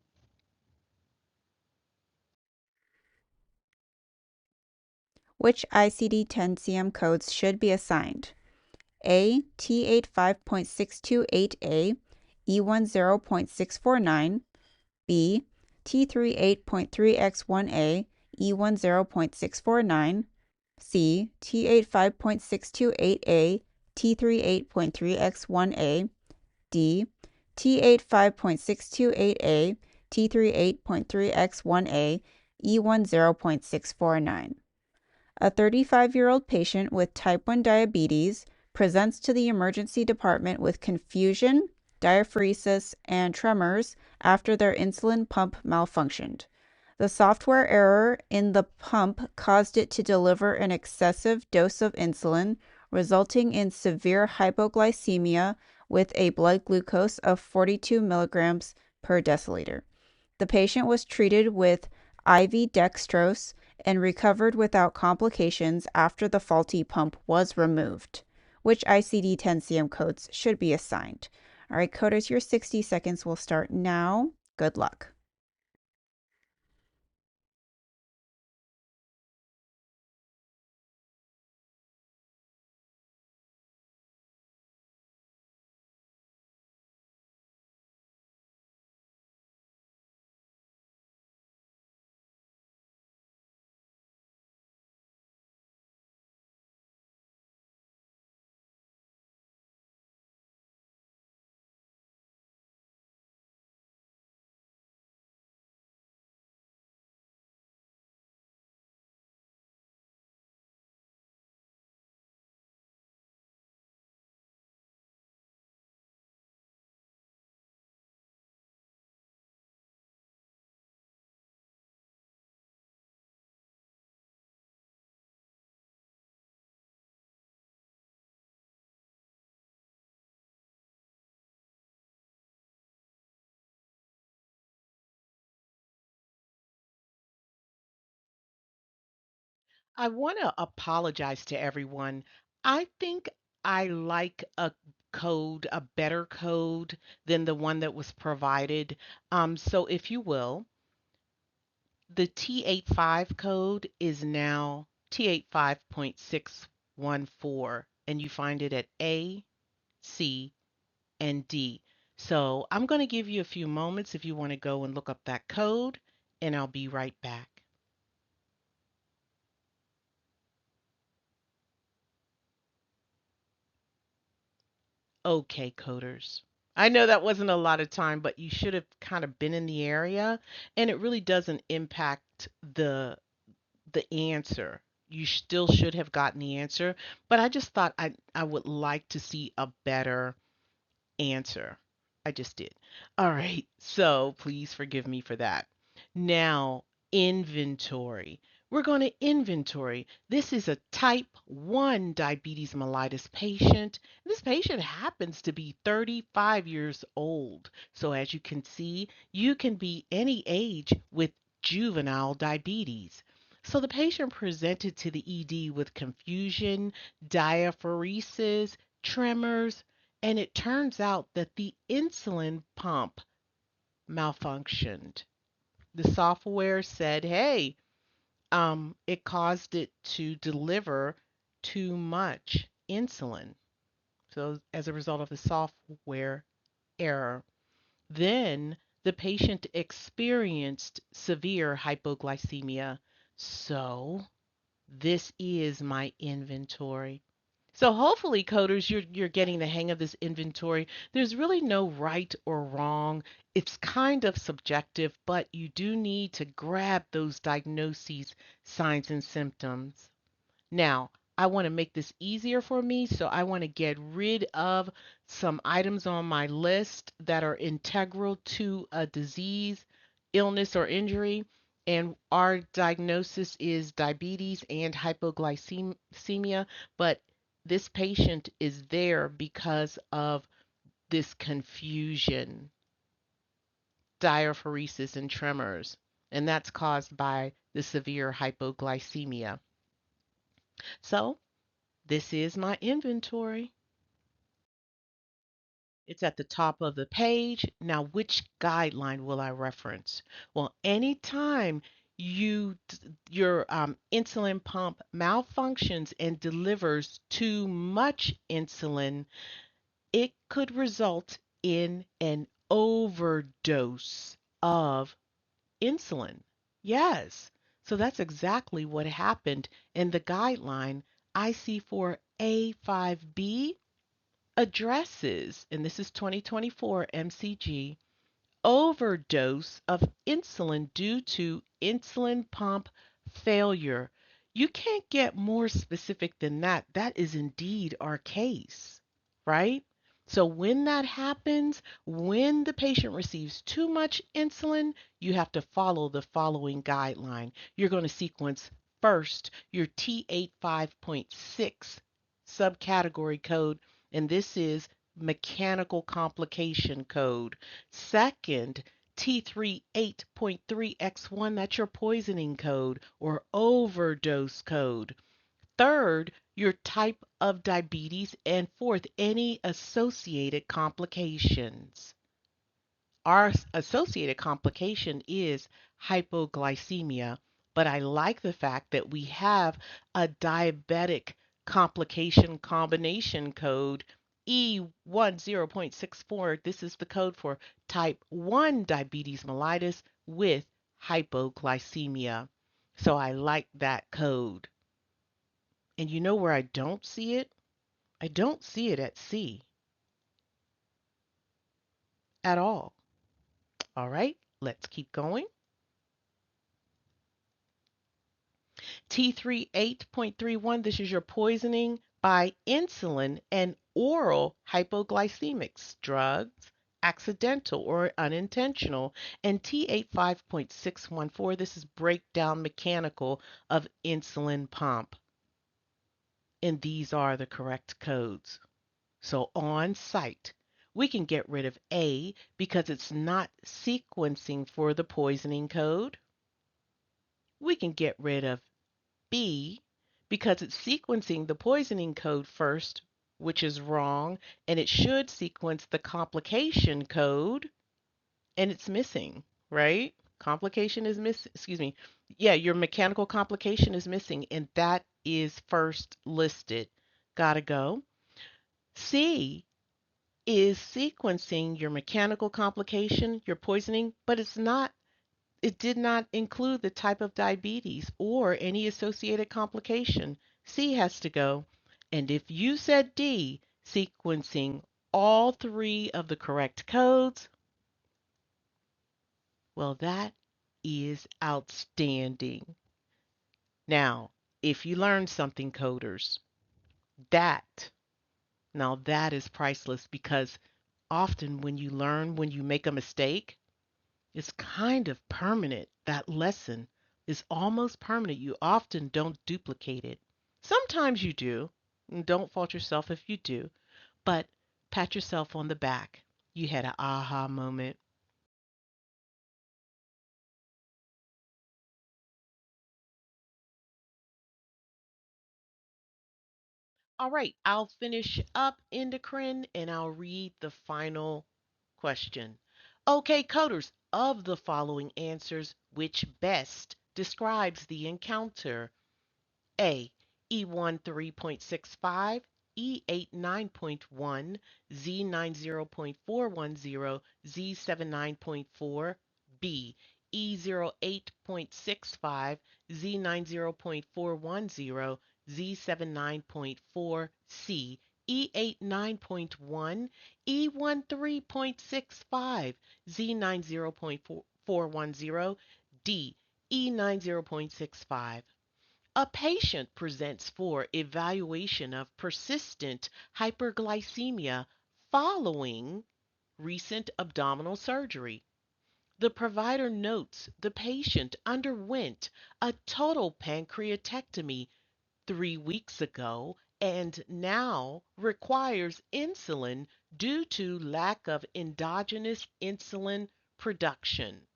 [SPEAKER 2] Which ICD-10-CM codes should be assigned? A. T85.628A, E10.649. B. T38.3X1A, E10.649. C. T85.628A, T38.3X1A. D. T85.628A, T38.3X1A, E10.649. A 35-year-old patient with type 1 diabetes presents to the emergency department with confusion, diaphoresis, and tremors after their insulin pump malfunctioned. The software error in the pump caused it to deliver an excessive dose of insulin, resulting in severe hypoglycemia with a blood glucose of 42 milligrams per deciliter. The patient was treated with IV dextrose and recovered without complications after the faulty pump was removed. Which ICD-10-CM codes should be assigned? All right, coders, your 60 seconds will start now. Good luck.
[SPEAKER 1] I want to apologize to everyone. I think I like a better code than the one that was provided. So if you will, the T85 code is now T85.614, and you find it at A, C, and D. So I'm going to give you a few moments if you want to go and look up that code, and I'll be right back. Okay, coders. I know that wasn't a lot of time, but you should have kind of been in the area, and it really doesn't impact the answer. You still should have gotten the answer, but I just thought I would like to see a better answer. I just did. All right. So please forgive me for that. Now, inventory. We're going to inventory. This is a type 1 diabetes mellitus patient. This patient happens to be 35 years old. So as you can see, you can be any age with juvenile diabetes. So the patient presented to the ED with confusion, diaphoresis, tremors, and it turns out that the insulin pump malfunctioned. The software said, hey, it caused it to deliver too much insulin. So, as a result of the software error, then the patient experienced severe hypoglycemia. So, this is my inventory. So hopefully, coders, you're getting the hang of this inventory. There's really no right or wrong. It's kind of subjective, but you do need to grab those diagnoses, signs, and symptoms. Now, I want to make this easier for me, so I want to get rid of some items on my list that are integral to a disease, illness, or injury. And our diagnosis is diabetes and hypoglycemia, but this patient is there because of this confusion, diaphoresis, and tremors, and that's caused by the severe hypoglycemia. So, this is my inventory. It's at the top of the page. Now, which guideline will I reference? Well, anytime your insulin pump malfunctions and delivers too much insulin, it could result in an overdose of insulin. Yes. So that's exactly what happened in the guideline IC4A5B addresses, and this is 2024 MCG, overdose of insulin due to insulin pump failure. You can't get more specific than that. That is indeed our case, right? So when that happens, when the patient receives too much insulin, you have to follow the following guideline. You're going to sequence first your T85.6 subcategory code, and this is mechanical complication code. Second, T38.3X1, that's your poisoning code or overdose code. Third, your type of diabetes. And fourth, any associated complications. Our associated complication is hypoglycemia, but I like the fact that we have a diabetic complication combination code E10.64. This is the code for type 1 diabetes mellitus with hypoglycemia. So I like that code. And you know where I don't see it? I don't see it at C at all. All right, let's keep going. T38.31, this is your poisoning by insulin and oral hypoglycemics, drugs, accidental or unintentional. And T85.614, this is breakdown mechanical of insulin pump. And these are the correct codes. So on site, we can get rid of A because it's not sequencing for the poisoning code. We can get rid of B because it's sequencing the poisoning code first, which is wrong, and it should sequence the complication code, and it's missing, right? Complication is missing, excuse me. Yeah, your mechanical complication is missing, and that is first listed. Gotta go. C is sequencing your mechanical complication, your poisoning, but it did not include the type of diabetes or any associated complication. C has to go. And if you said D, sequencing all three of the correct codes, well, that is outstanding. Now, if you learned something, coders, that, now that is priceless because often when you make a mistake, it's kind of permanent. That lesson is almost permanent. You often don't duplicate it. Sometimes you do. And don't fault yourself if you do, but pat yourself on the back. You had an aha moment. All right, I'll finish up endocrine and I'll read the final question. Okay, coders, of the following answers, which best describes the encounter? A. E13.65, E89.1, Z90.410, Z79.4. B. E08.65, Z90.410, Z79.4. C. E89.1, E13.65, Z90.410, D. E90.65. A patient presents for evaluation of persistent hyperglycemia following recent abdominal surgery. The provider notes the patient underwent a total pancreatectomy 3 weeks ago and now requires insulin due to lack of endogenous insulin production.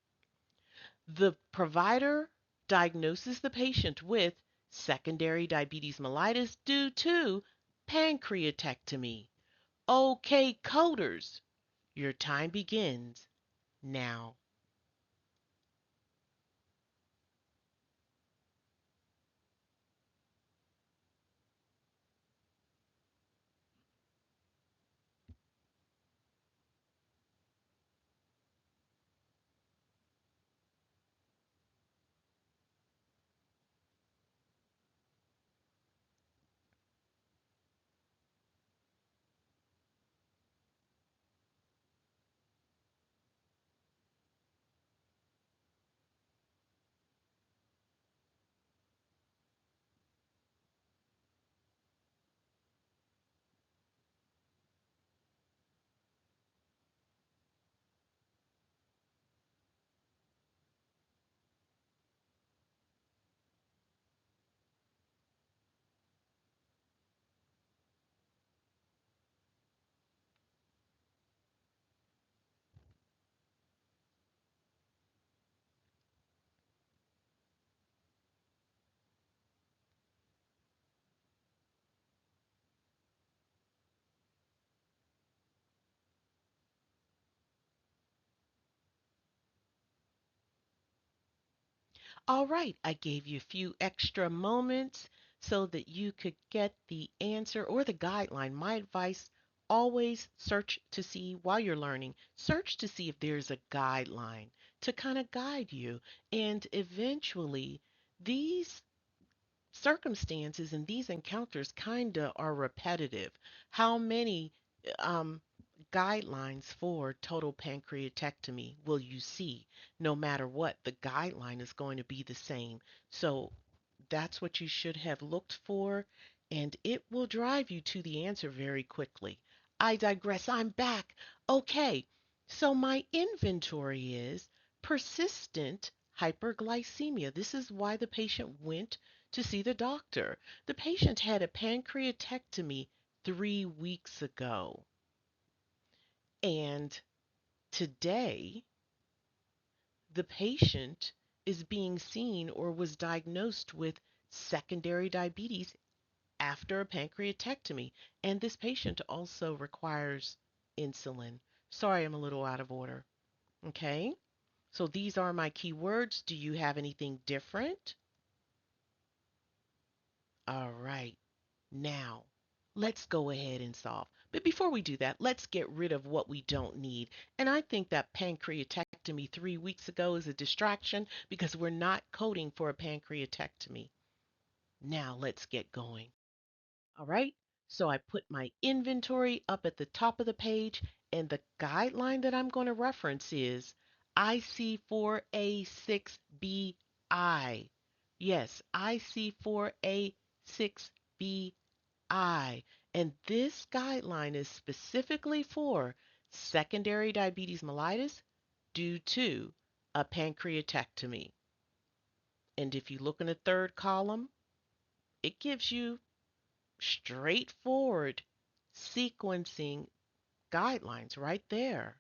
[SPEAKER 1] The provider diagnoses the patient with secondary diabetes mellitus due to pancreatectomy. Okay, coders, your time begins now. All right, I gave you a few extra moments so that you could get the answer or the guideline. My advice, always search to see while you're learning, search to see if there's a guideline to kind of guide you. And eventually, these circumstances and these encounters kind of are repetitive. How many um, guidelines for total pancreatectomy will you see? No matter what, the guideline is going to be the same. So that's what you should have looked for, and it will drive you to the answer very quickly. I digress. I'm back. Okay, so my inventory is persistent hyperglycemia. This is why the patient went to see the doctor. The patient had a pancreatectomy 3 weeks ago, and today the patient is being seen or was diagnosed with secondary diabetes after a pancreatectomy. And this patient also requires insulin. Sorry, I'm a little out of order. Okay, so these are my keywords. Do you have anything different? All right, now let's go ahead and solve. But before we do that, let's get rid of what we don't need. And I think that pancreatectomy 3 weeks ago is a distraction because we're not coding for a pancreatectomy. Now let's get going. All right, so I put my inventory up at the top of the page, and the guideline that I'm going to reference is IC4A6BI. Yes, IC4A6BI. And this guideline is specifically for secondary diabetes mellitus due to a pancreatectomy. And if you look in the third column, it gives you straightforward sequencing guidelines right there.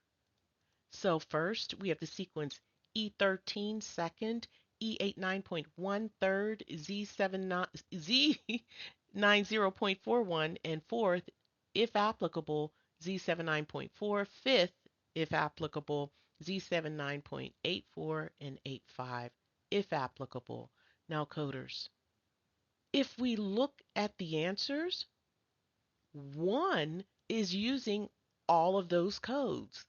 [SPEAKER 1] So first, we have the sequence E13 second, E89.1 third, Z90.41, and fourth, if applicable, Z79.4, fifth, if applicable, Z79.84 and 85, if applicable. Now, coders, if we look at the answers, one is using all of those codes.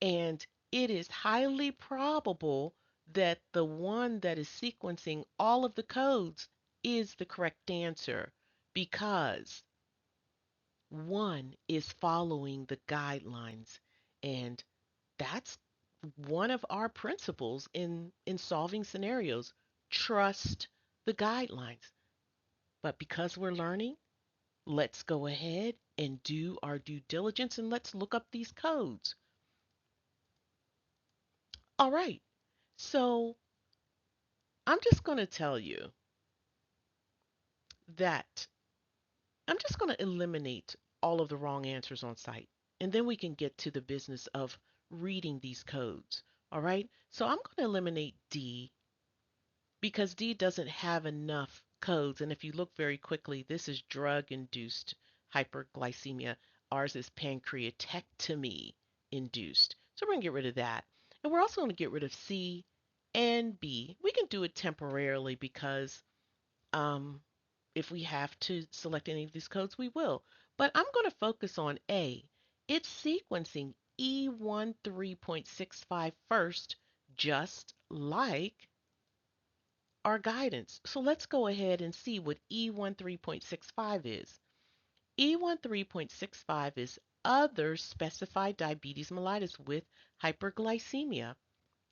[SPEAKER 1] And it is highly probable that the one that is sequencing all of the codes is the correct answer because one is following the guidelines. And that's one of our principles in solving scenarios. Trust the guidelines. But because we're learning, let's go ahead and do our due diligence and let's look up these codes. All right. So I'm just going to tell you that I'm just going to eliminate all of the wrong answers on site. And then we can get to the business of reading these codes. All right. So I'm going to eliminate D because D doesn't have enough codes. And if you look very quickly, this is drug induced hyperglycemia. Ours is pancreatectomy induced. So we're going to get rid of that. And we're also going to get rid of C and B. We can do it temporarily because um, if we have to select any of these codes, we will. But I'm going to focus on A. It's sequencing E13.65 first, just like our guidance. So let's go ahead and see what E13.65 is. E13.65 is other specified diabetes mellitus with hyperglycemia.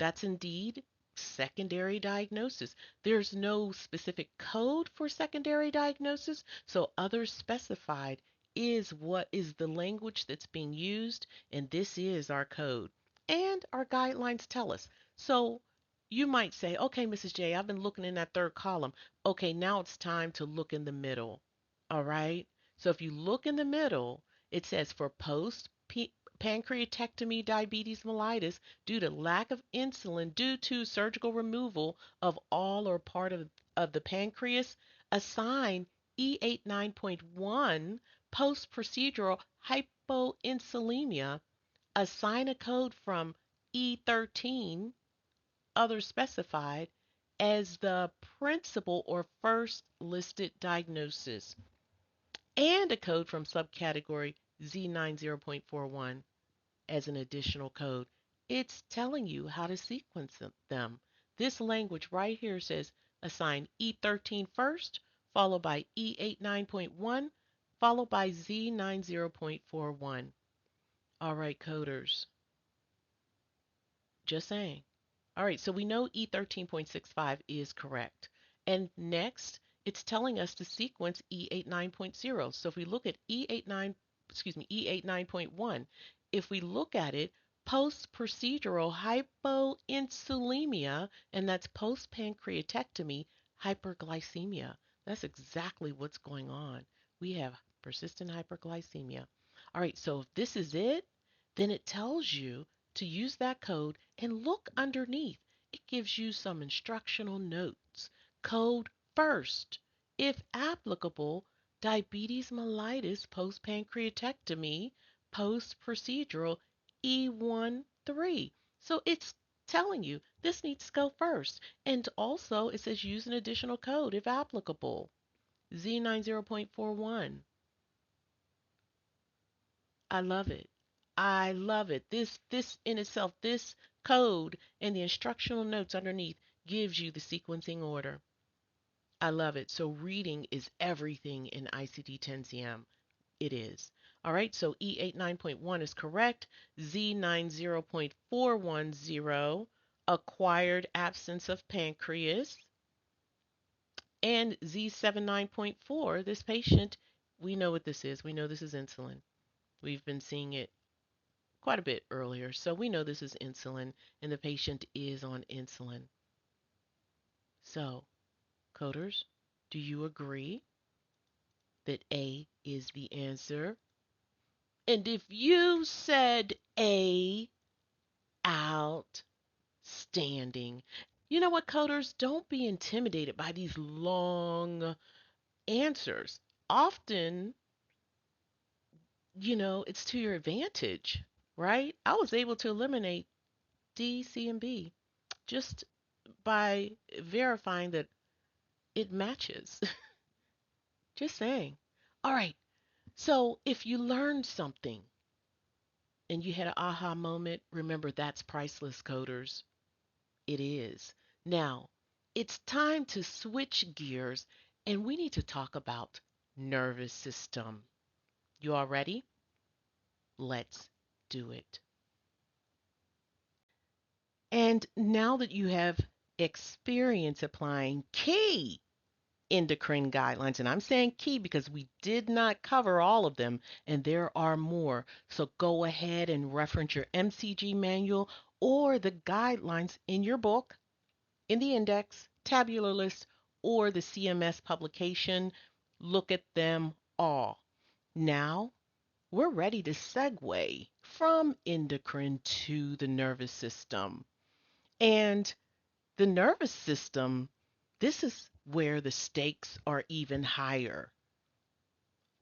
[SPEAKER 1] That's indeed secondary diagnosis. There's no specific code for secondary diagnosis, so others specified is what is the language that's being used, and this is our code. And our guidelines tell us. So you might say, okay, Mrs. J, I've been looking in that third column. Okay, now it's time to look in the middle. All right. So if you look in the middle, it says for post pancreatectomy diabetes mellitus due to lack of insulin due to surgical removal of all or part of the pancreas, assign E89.1 post-procedural hypoinsulinemia, assign a code from E13, other specified, as the principal or first listed diagnosis, and a code from subcategory Z90.41 as an additional code. It's telling you how to sequence them. This language right here says assign E13 first, followed by E89.1, followed by Z90.41. All right, coders, just saying. All right, so we know E13.65 is correct. And next, it's telling us to sequence E89.0. So if we look at E89.1, if we look at it, post-procedural hypoinsulemia, and that's post-pancreatectomy hyperglycemia. That's exactly what's going on. We have persistent hyperglycemia. All right, so if this is it, then it tells you to use that code and look underneath. It gives you some instructional notes. Code First, if applicable, diabetes mellitus post-pancreatectomy, post-procedural E1-3. So it's telling you this needs to go first. And also, it says use an additional code if applicable, Z90.41. I love it. I love it. This in itself, this code and the instructional notes underneath gives you the sequencing order. I love it. So reading is everything in ICD-10-CM. It is. All right, so E89.1 is correct. Z90.410, acquired absence of pancreas. And Z79.4, this patient, we know what this is. We know this is insulin. We've been seeing it quite a bit earlier. So we know this is insulin, and the patient is on insulin. So, coders, do you agree that A is the answer? And if you said A, outstanding. You know what, coders? Don't be intimidated by these long answers. Often, it's to your advantage, right? I was able to eliminate D, C, and B just by verifying that it matches. Just saying. All right. So if you learned something and you had an aha moment, remember that's priceless, coders. It is. Now, it's time to switch gears and we need to talk about nervous system. You all ready? Let's do it. And now that you have experience applying key endocrine guidelines, and I'm saying key because we did not cover all of them, and there are more. So go ahead and reference your MCG manual or the guidelines in your book, in the index, tabular list, or the CMS publication. Look at them all. Now we're ready to segue from endocrine to the nervous system. And the nervous system, this is where the stakes are even higher.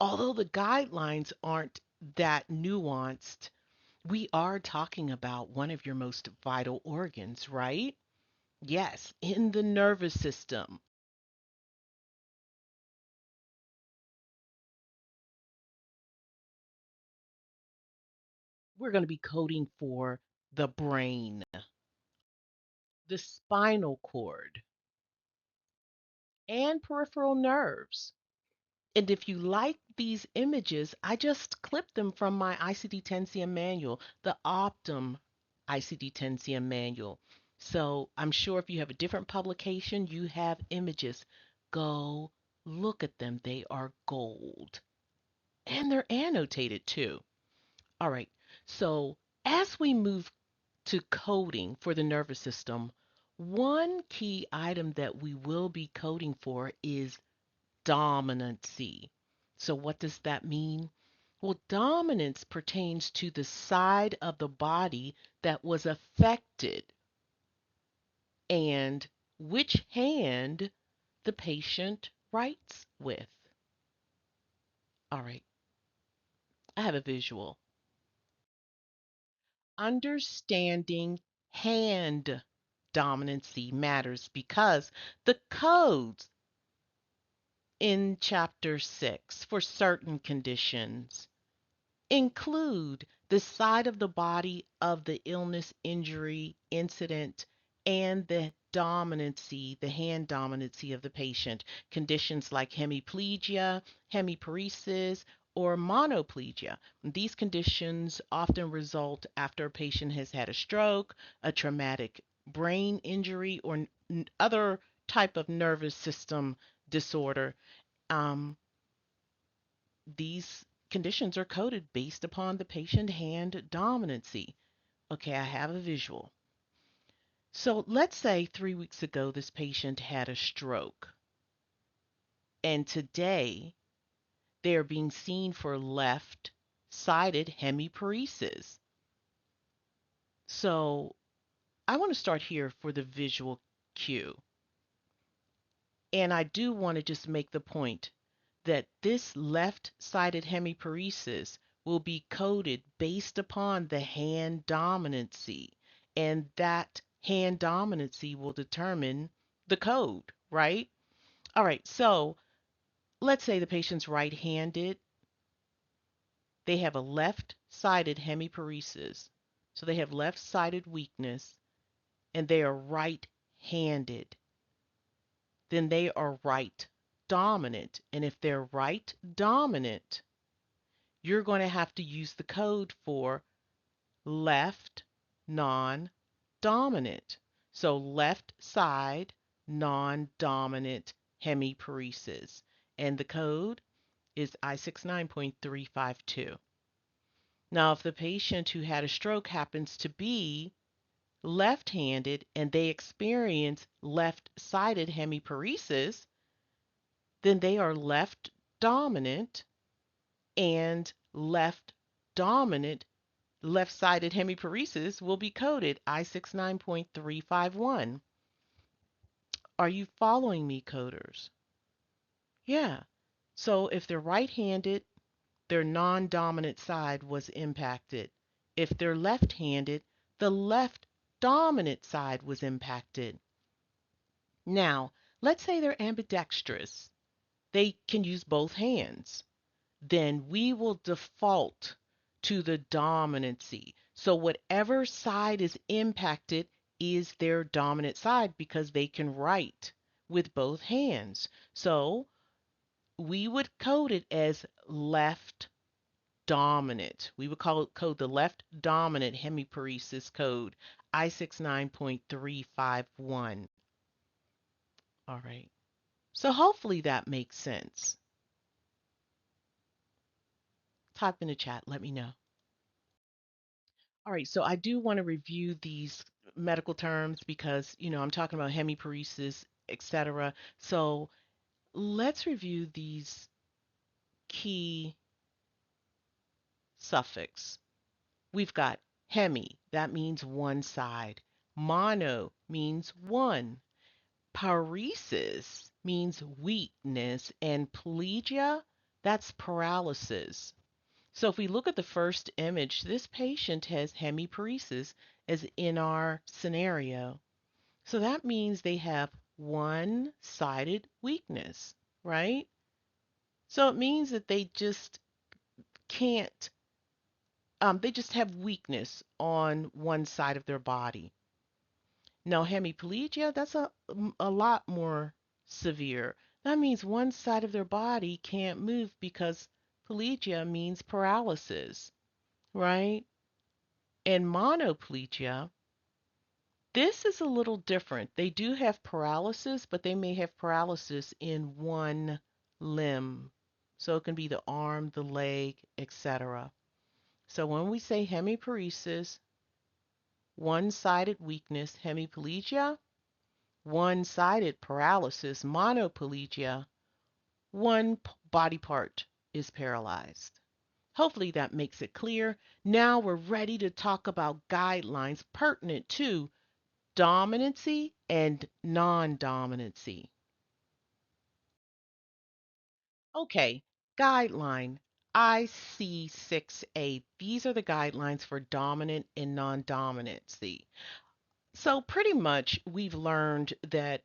[SPEAKER 1] Although the guidelines aren't that nuanced, we are talking about one of your most vital organs, right? Yes, in the nervous system. We're going to be coding for the brain, the spinal cord, and peripheral nerves. And if you like these images, I just clipped them from my ICD-10-CM manual, the Optum ICD-10-CM manual. So I'm sure if you have a different publication, you have images. Go look at them. They are gold. And they're annotated too. All right. So as we move to coding for the nervous system, one key item that we will be coding for is dominancy. So, what does that mean? Well, dominance pertains to the side of the body that was affected and which hand the patient writes with. All right, I have a visual. Understanding hand dominancy matters because the codes in Chapter 6 for certain conditions include the side of the body of the illness, injury, incident, and the dominancy, the hand dominancy of the patient. Conditions like hemiplegia, hemiparesis, or monoplegia. These conditions often result after a patient has had a stroke, a traumatic brain injury, or other type of nervous system disorder. Um, these conditions are coded based upon the patient hand dominancy. Okay, I have a visual. So let's say 3 weeks ago this patient had a stroke, and today they're being seen for left sided hemiparesis. So I want to start here for the visual cue. And I do want to just make the point that this left-sided hemiparesis will be coded based upon the hand dominancy, and that hand dominancy will determine the code, right? All right, so let's say the patient's right-handed, they have a left-sided hemiparesis, so they have left-sided weakness, and they are right-handed. Then they are right dominant. And if they're right dominant, you're going to have to use the code for left non-dominant. So left side non-dominant hemiparesis. And the code is I69.352. Now, if the patient who had a stroke happens to be left-handed and they experience left-sided hemiparesis, then they are left dominant, and left dominant left-sided hemiparesis will be coded I69.351. Are you following me, coders? Yeah. So if they're right-handed, their non-dominant side was impacted. If they're left-handed, the left dominant side was impacted. Now, let's say they're ambidextrous. They can use both hands. Then we will default to the dominancy. So whatever side is impacted is their dominant side because they can write with both hands. So we would code it as left dominant. We would code the left dominant hemiparesis code I69.351. All right. So hopefully that makes sense. Type in the chat, let me know. All right, so I do want to review these medical terms because, I'm talking about hemiparesis, etc. So let's review these key suffix. We've got hemi, that means one side. Mono means one. Paresis means weakness. And plegia, that's paralysis. So if we look at the first image, this patient has hemiparesis as in our scenario. So that means they have one-sided weakness, right? So it means that they just can't, they just have weakness on one side of their body. Now, hemiplegia, that's a lot more severe. That means one side of their body can't move because plegia means paralysis, right? And monoplegia, this is a little different. They do have paralysis, but they may have paralysis in one limb. So it can be the arm, the leg, etc. So when we say hemiparesis, one-sided weakness, hemiplegia, one-sided paralysis, monoplegia, one body part is paralyzed. Hopefully that makes it clear. Now we're ready to talk about guidelines pertinent to dominancy and non-dominancy. Okay, guideline IC6A. These are the guidelines for dominant and non-dominancy. So pretty much we've learned that,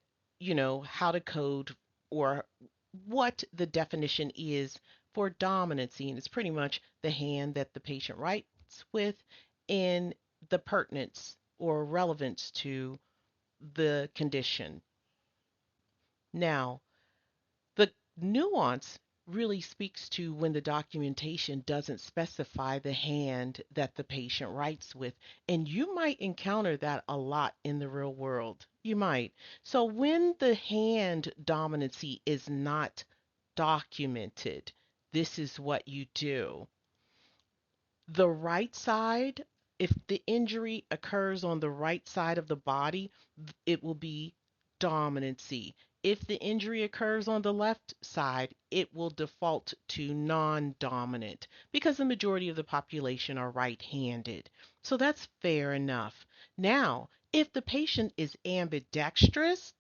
[SPEAKER 1] how to code or what the definition is for dominancy. And it's pretty much the hand that the patient writes with and the pertinence or relevance to the condition. Now, the nuance really speaks to when the documentation doesn't specify the hand that the patient writes with. And you might encounter that a lot in the real world. You might. So when the hand dominancy is not documented, this is what you do. The right side, if the injury occurs on the right side of the body, it will be dominancy. If the injury occurs on the left side, it will default to non-dominant because the majority of the population are right-handed. So that's fair enough. Now, if the patient is ambidextrous,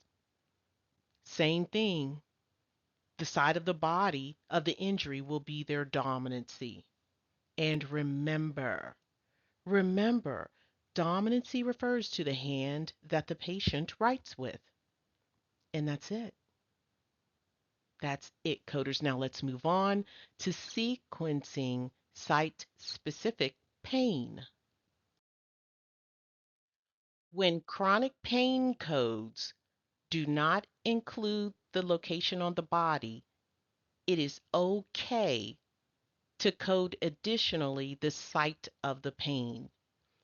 [SPEAKER 1] Same thing. The side of the body of the injury will be their dominancy. And remember, dominancy refers to the hand that the patient writes with. And that's it. That's it, coders. Now let's move on to sequencing site-specific pain. When chronic pain codes do not include the location on the body, it is okay to code additionally the site of the pain.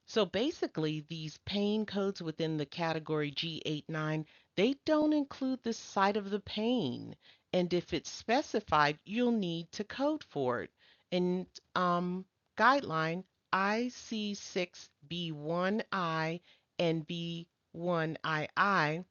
[SPEAKER 1] So basically, these pain codes within the category G89, they don't include the site of the pain. And if it's specified, you'll need to code for it. And guideline IC6B1I and B1II,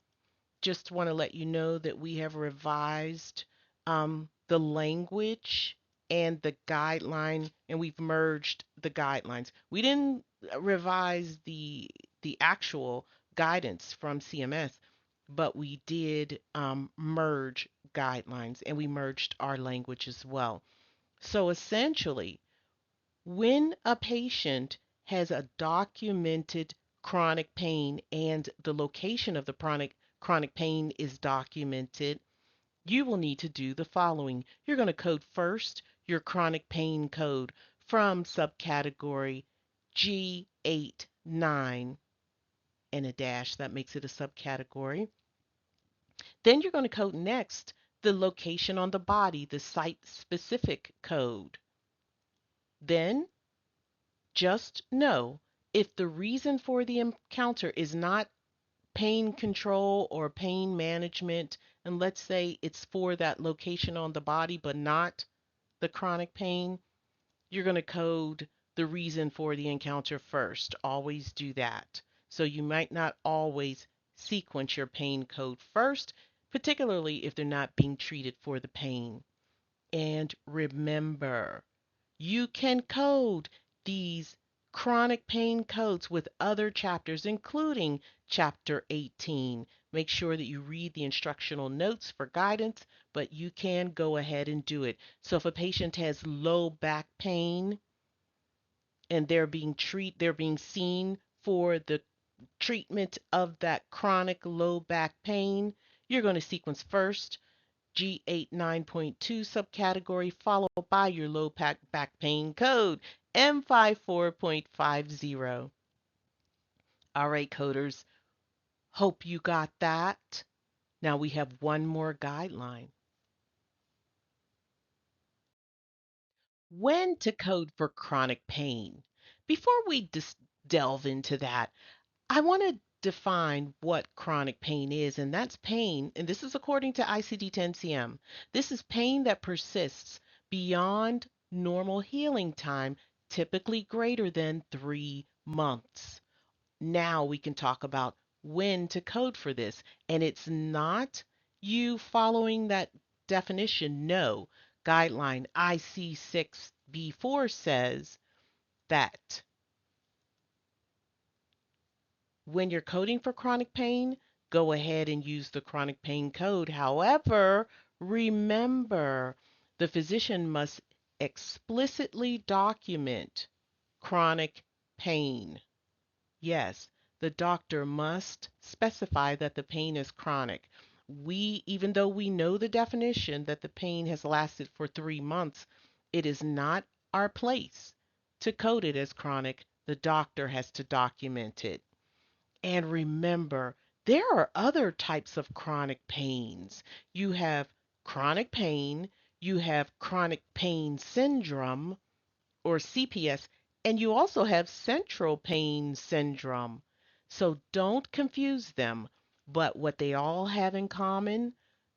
[SPEAKER 1] just want to let you know that we have revised the language and the guideline, and we've merged the guidelines. We didn't revise the actual guidance from CMS, but we did merge guidelines, and we merged our language as well. So essentially, when a patient has a documented chronic pain and the location of the chronic pain is documented, you will need to do the following. You're going to code first your chronic pain code from subcategory G89 and a dash. That makes it a subcategory. Then you're going to code next the location on the body, the site specific code. Then just know if the reason for the encounter is not pain control or pain management, and let's say it's for that location on the body but not the chronic pain, you're going to code the reason for the encounter first. Always do that. So you might not always sequence your pain code first, particularly if they're not being treated for the pain. And remember, you can code these chronic pain codes with other chapters, including Chapter 18. Make sure that you read the instructional notes for guidance, but you can go ahead and do it. So if a patient has low back pain and they're being seen for the treatment of that chronic low back pain, you're going to sequence first G89.2 subcategory, followed by your low back pain code, M54.50. All right, coders, hope you got that. Now we have one more guideline. When to code for chronic pain. Before we delve into that, I want to define what chronic pain is, and that's pain, and this is according to ICD-10-CM. This is pain that persists beyond normal healing time, typically greater than 3 months. Now we can talk about when to code for this, and it's not you following that definition. No, guideline IC6B4 says that when you're coding for chronic pain, go ahead and use the chronic pain code. However, remember, the physician must explicitly document chronic pain. Yes, the doctor must specify that the pain is chronic. Even though we know the definition that the pain has lasted for 3 months, it is not our place to code it as chronic. The doctor has to document it. And remember, there are other types of chronic pains. You have chronic pain, you have chronic pain syndrome or CPS, and you also have central pain syndrome. So don't confuse them. But what they all have in common,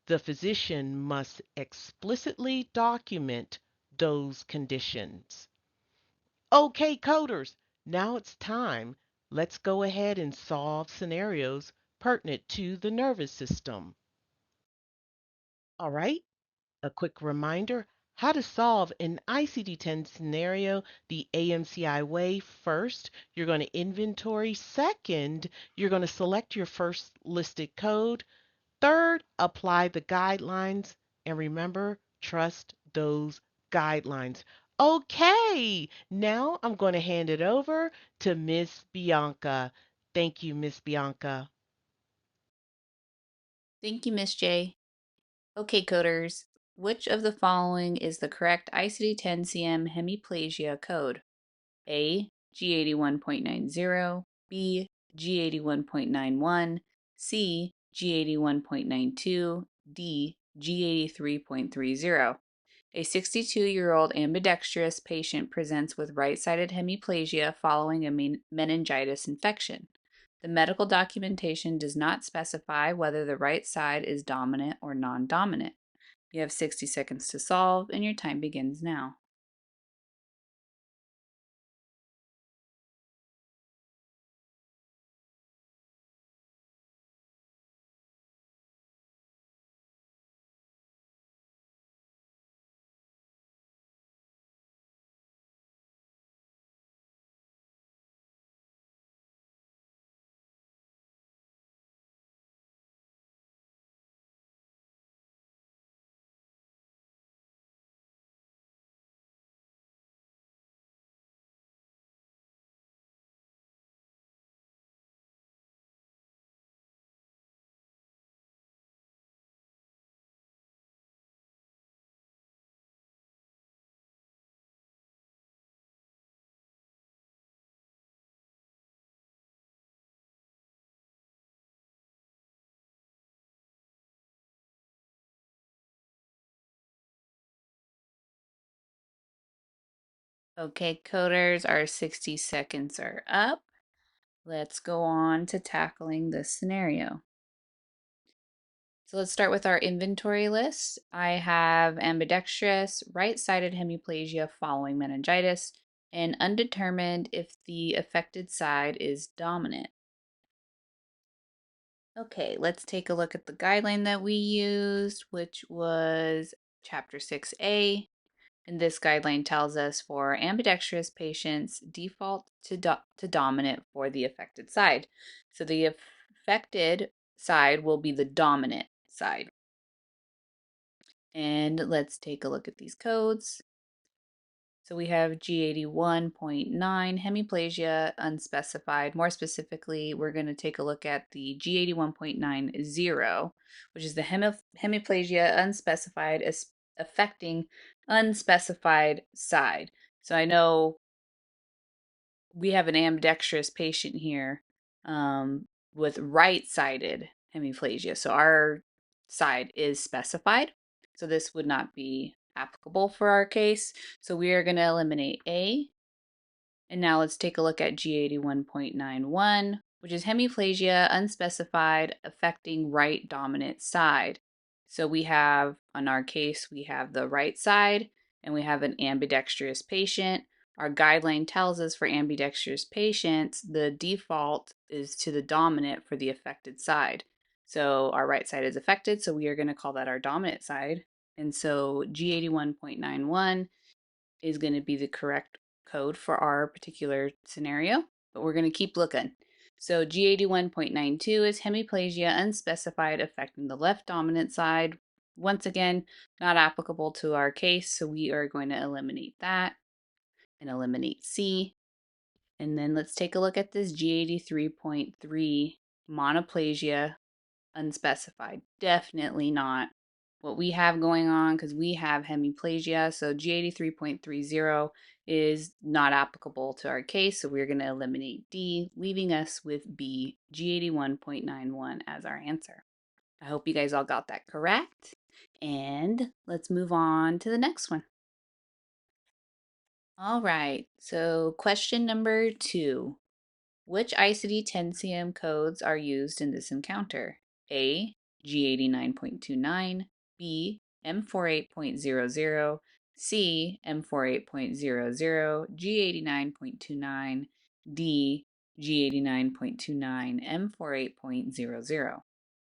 [SPEAKER 1] the physician must explicitly document those conditions. Okay, coders, now it's time. Let's go ahead and solve scenarios pertinent to the nervous system. All right, a quick reminder how to solve an ICD-10 scenario the AMCI way. First, you're going to inventory. Second, you're going to select your first listed code. Third, apply the guidelines. And remember, trust those guidelines. Okay, now I'm going to hand it over to Miss Bianca. Thank you, Miss Bianca.
[SPEAKER 2] Thank you, Miss J. Okay, coders, which of the following is the correct ICD-10-CM hemiplegia code? A. G81.90, B. G81.91, C. G81.92, D. G83.30. A 62-year-old ambidextrous patient presents with right-sided hemiplegia following a meningitis infection. The medical documentation does not specify whether the right side is dominant or non-dominant. You have 60 seconds to solve, and your time begins now. Okay, coders, our 60 seconds are up. Let's go on to tackling this scenario. So let's start with our inventory list. I have ambidextrous, right-sided hemiplegia following meningitis, and undetermined if the affected side is dominant. Okay, let's take a look at the guideline that we used, which was Chapter 6A. And this guideline tells us for ambidextrous patients, default to dominant for the affected side. So the affected side will be the dominant side. And let's take a look at these codes. So we have G81.9, hemiplegia unspecified. More specifically, we're going to take a look at the G81.90, which is the hemiplegia unspecified as affecting unspecified side. So I know we have an ambidextrous patient here with right-sided hemiplegia. So our side is specified. So this would not be applicable for our case. So we are going to eliminate A. And now let's take a look at G81.91, which is hemiplegia unspecified affecting right dominant side. So we have, on our case, we have the right side and we have an ambidextrous patient. Our guideline tells us for ambidextrous patients, the default is to the dominant for the affected side. So our right side is affected, so we are going to call that our dominant side. And so G81.91 is going to be the correct code for our particular scenario, but we're going to keep looking. So G81.92 is hemiplegia unspecified affecting the left dominant side. Once again, not applicable to our case, so we are going to eliminate that and eliminate C. And then let's take a look at this G83.3 monoplasia unspecified. Definitely not what we have going on because we have hemiplegia. So G83.30 is not applicable to our case. So we're going to eliminate D, leaving us with B, G81.91 as our answer. I hope you guys all got that correct. And let's move on to the next one. All right, so question number 2. Which ICD-10-CM codes are used in this encounter? A. G89.29, B. M48.00, C. M48.00, G89.29, D. G89.29, M48.00.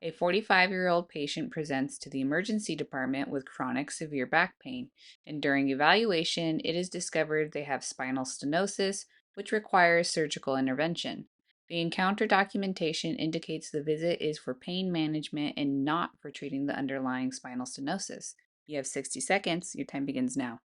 [SPEAKER 2] A 45-year-old patient presents to the emergency department with chronic severe back pain, and during evaluation, it is discovered they have spinal stenosis, which requires surgical intervention. The encounter documentation indicates the visit is for pain management and not for treating the underlying spinal stenosis. You have 60 seconds. Your time begins now.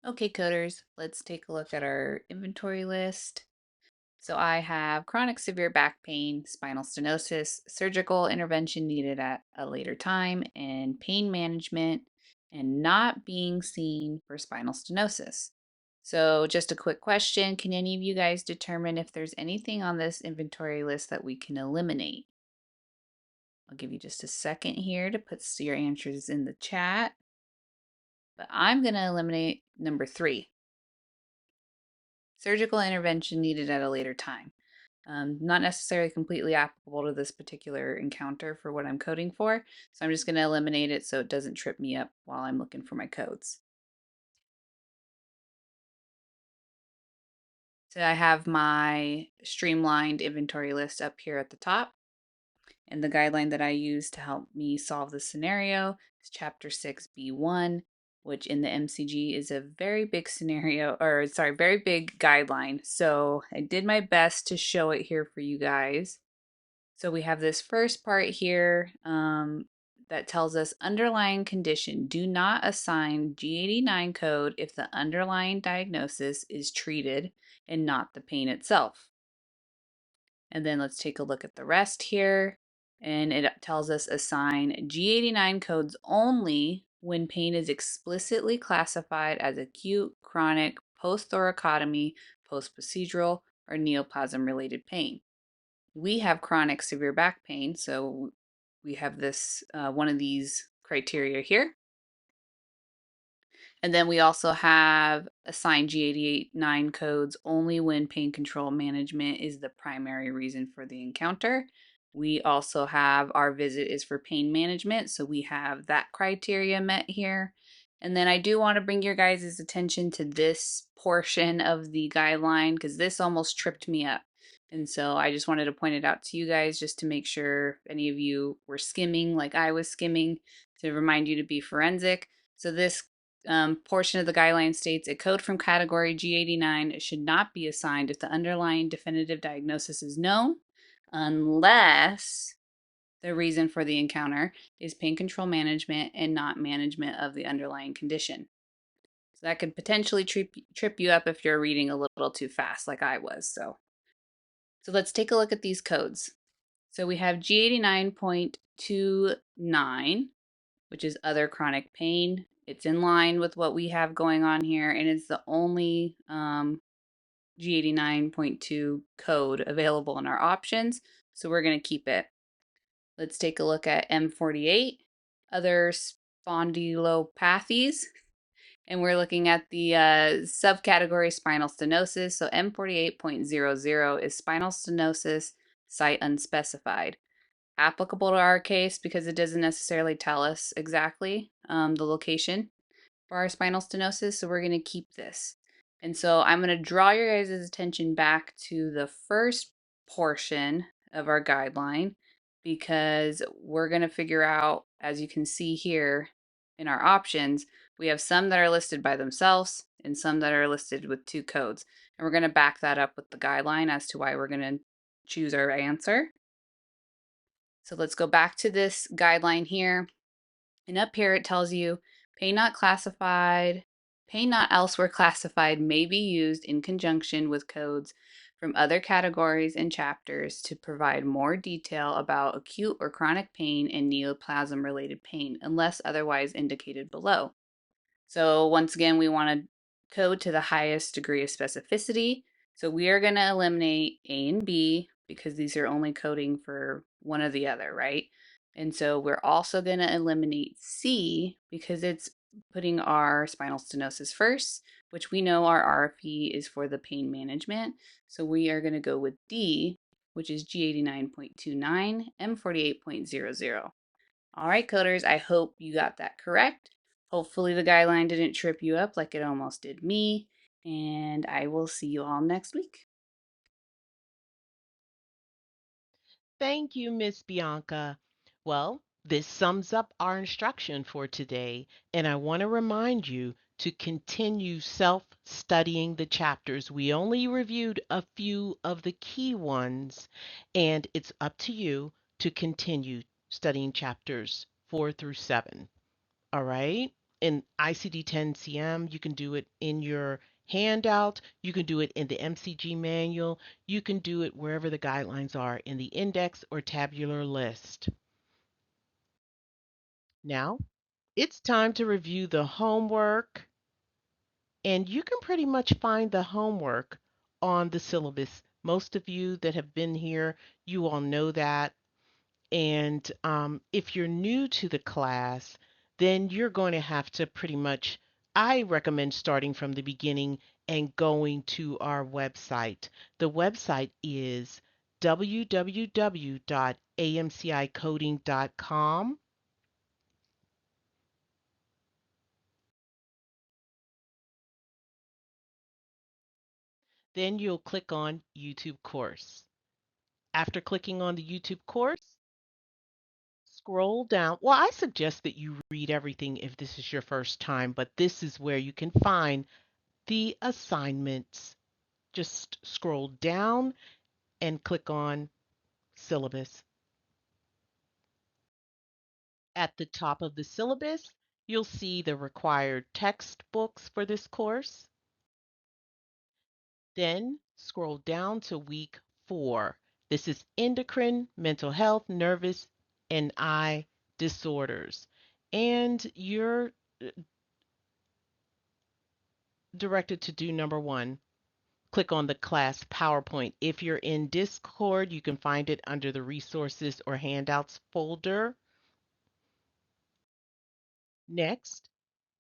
[SPEAKER 2] Okay, coders, let's take a look at our inventory list. So I have chronic severe back pain, spinal stenosis, surgical intervention needed at a later time, and pain management and not being seen for spinal stenosis. So just a quick question, can any of you guys determine if there's anything on this inventory list that we can eliminate? I'll give you just a second here to put your answers in the chat. But I'm going to eliminate number 3. Surgical intervention needed at a later time. Not necessarily completely applicable to this particular encounter for what I'm coding for. So I'm just going to eliminate it so it doesn't trip me up while I'm looking for my codes. So I have my streamlined inventory list up here at the top. And the guideline that I use to help me solve this scenario is Chapter 6B1, which in the MCG is a very big scenario, or sorry, very big guideline. So I did my best to show it here for you guys. So we have this first part here that tells us underlying condition. Do not assign G89 code if the underlying diagnosis is treated and not the pain itself. And then let's take a look at the rest here. And it tells us assign G89 codes only when pain is explicitly classified as acute, chronic, post-thoracotomy, post-procedural, or neoplasm related pain. We have chronic severe back pain, so we have this one of these criteria here. And then we also have assigned G89 codes only when pain control management is the primary reason for the encounter. We also have our visit is for pain management, so we have that criteria met here. And then I do want to bring your guys' attention to this portion of the guideline because this almost tripped me up. And so I just wanted to point it out to you guys just to make sure if any of you were skimming like I was skimming to remind you to be forensic. So this portion of the guideline states a code from category G89 should not be assigned if the underlying definitive diagnosis is known unless the reason for the encounter is pain control management and not management of the underlying condition. So that could potentially trip you up if you're reading a little too fast like I was. So let's take a look at these codes. So we have G89.29, which is other chronic pain. It's in line with what we have going on here, and it's the only G89.2 code available in our options, so we're going to keep it. Let's take a look at M48, other spondylopathies, and we're looking at the subcategory spinal stenosis. So M48.00 is spinal stenosis, site unspecified. Applicable to our case because it doesn't necessarily tell us exactly the location for our spinal stenosis, so we're going to keep this. And so I'm going to draw your guys' attention back to the first portion of our guideline because we're going to figure out, as you can see here in our options, we have some that are listed by themselves and some that are listed with 2 codes. And we're going to back that up with the guideline as to why we're going to choose our answer. So let's go back to this guideline here. And up here it tells you pain not classified, pain not elsewhere classified may be used in conjunction with codes from other categories and chapters to provide more detail about acute or chronic pain and neoplasm-related pain, unless otherwise indicated below. So once again, we want to code to the highest degree of specificity. So we are going to eliminate A and B because these are only coding for one or the other, right? And so we're also going to eliminate C because it's putting our spinal stenosis first, which we know our RFE is for the pain management. So we are going to go with D, which is G89.29, M48.00. All right, coders, I hope you got that correct. Hopefully the guideline didn't trip you up like it almost did me, and I will see you all next week.
[SPEAKER 1] Thank you, Miss Bianca. Well, this sums up our instruction for today, and I want to remind you to continue self-studying the chapters. We only reviewed a few of the key ones, and it's up to you to continue studying chapters 4 through 7. All right? In ICD-10-CM, you can do it in your handout. You can do it in the MCG manual. You can do it wherever the guidelines are in the index or tabular list. Now, it's time to review the homework, and you can pretty much find the homework on the syllabus. Most of you that have been here, you all know that. And if you're new to the class, then you're going to have to pretty much, I recommend starting from the beginning and going to our website. The website is www.amcicoding.com. Then you'll click on YouTube course. After clicking on the YouTube course, scroll down. Well, I suggest that you read everything if this is your first time, but this is where you can find the assignments. Just scroll down and click on syllabus. At the top of the syllabus, you'll see the required textbooks for this course. Then scroll down to week 4. This is endocrine, mental health, nervous, and eye disorders. And you're directed to do number 1. Click on the class PowerPoint. If you're in Discord, you can find it under the resources or handouts folder. Next,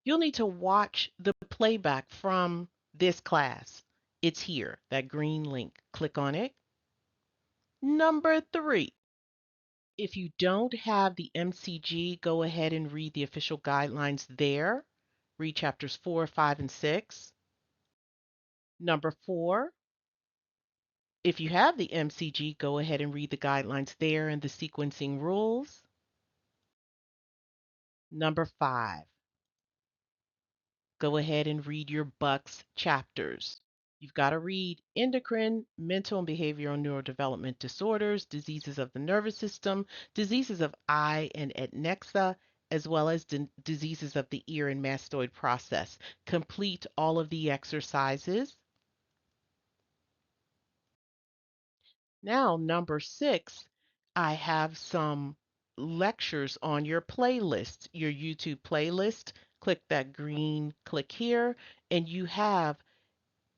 [SPEAKER 1] you'll need to watch the playback from this class. It's here, that green link. Click on it. Number 3, if you don't have the MCG, go ahead and read the official guidelines there. Read chapters 4, 5, and 6. Number 4, if you have the MCG, go ahead and read the guidelines there and the sequencing rules. Number 5, go ahead and read your Bucks chapters. You've got to read endocrine, mental and behavioral neurodevelopment disorders, diseases of the nervous system, diseases of eye and adnexa, as well as diseases of the ear and mastoid process. Complete all of the exercises. Now, number 6, I have some lectures on your playlist, your YouTube playlist. Click that green click here, and you have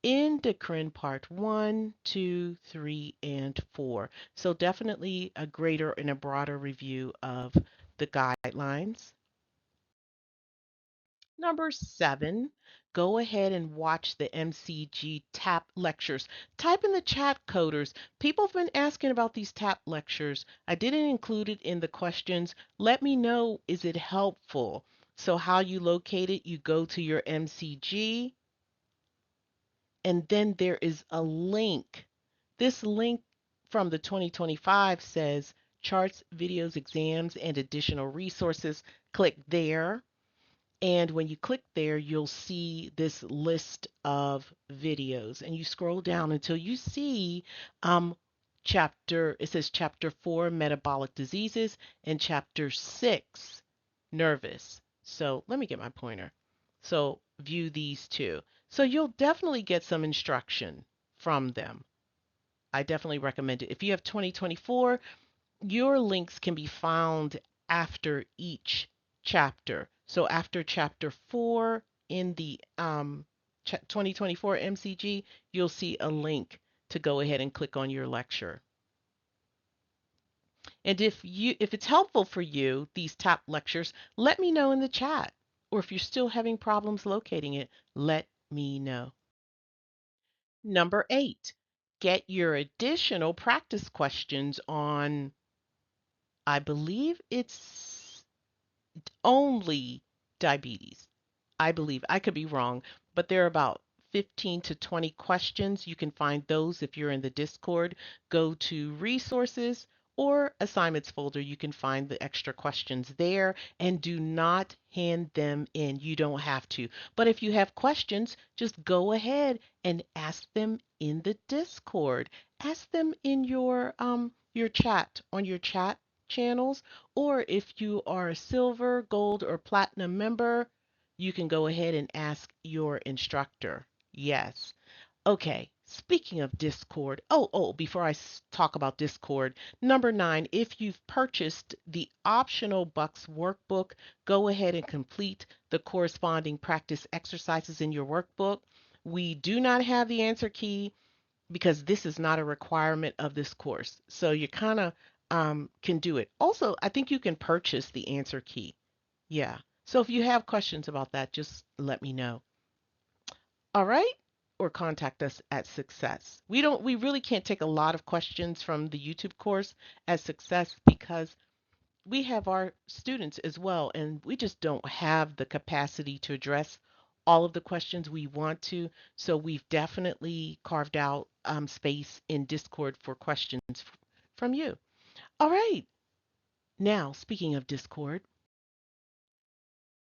[SPEAKER 1] endocrine part 1, 2, 3, and 4. So definitely a greater and a broader review of the guidelines. Number 7, go ahead and watch the MCG TAP lectures. Type in the chat, coders. People have been asking about these TAP lectures. I didn't include it in the questions. Let me know, is it helpful? So how you locate it, you go to your MCG, and then there is a link. This link from the 2025 says charts, videos, exams, and additional resources. Click there. And when you click there, you'll see this list of videos. And you scroll down until you see it says chapter 4, metabolic diseases, and chapter 6, nervous. So let me get my pointer. So view these two. So you'll definitely get some instruction from them. I definitely recommend it. If you have 2024, your links can be found after each chapter. So after chapter 4 in the 2024 MCG, you'll see a link to go ahead and click on your lecture. And if it's helpful for you, these top lectures, let me know in the chat. Or if you're still having problems locating it, let me know. Number 8, get your additional practice questions on, I believe it's only diabetes. I believe. I could be wrong, but there are about 15 to 20 questions. You can find those if you're in the Discord. Go to resources or assignments folder. You can find the extra questions there, and do not hand them in. You don't have to. But if you have questions, just go ahead and ask them in the Discord. Ask them in your chat on your chat channels, or if you are a silver, gold, or platinum member, you can go ahead and ask your instructor. Yes. Okay. Speaking of Discord, before I talk about Discord, number 9, if you've purchased the optional Bucks workbook, go ahead and complete the corresponding practice exercises in your workbook. We do not have the answer key because this is not a requirement of this course. So you kind of can do it. Also, I think you can purchase the answer key. Yeah. So if you have questions about that, just let me know. All right? Or contact us at Success. We really can't take a lot of questions from the YouTube course at Success because we have our students as well, and we just don't have the capacity to address all of the questions we want to. So we've definitely carved out space in Discord for questions from you. All right. Now, speaking of Discord,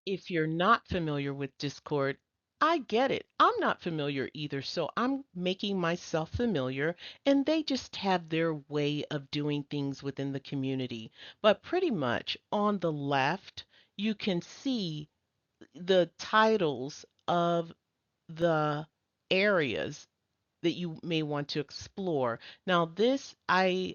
[SPEAKER 1] if you're not familiar with Discord, I get it. I'm not familiar either, so I'm making myself familiar, and they just have their way of doing things within the community. But pretty much on the left, you can see the titles of the areas that you may want to explore. Now, this I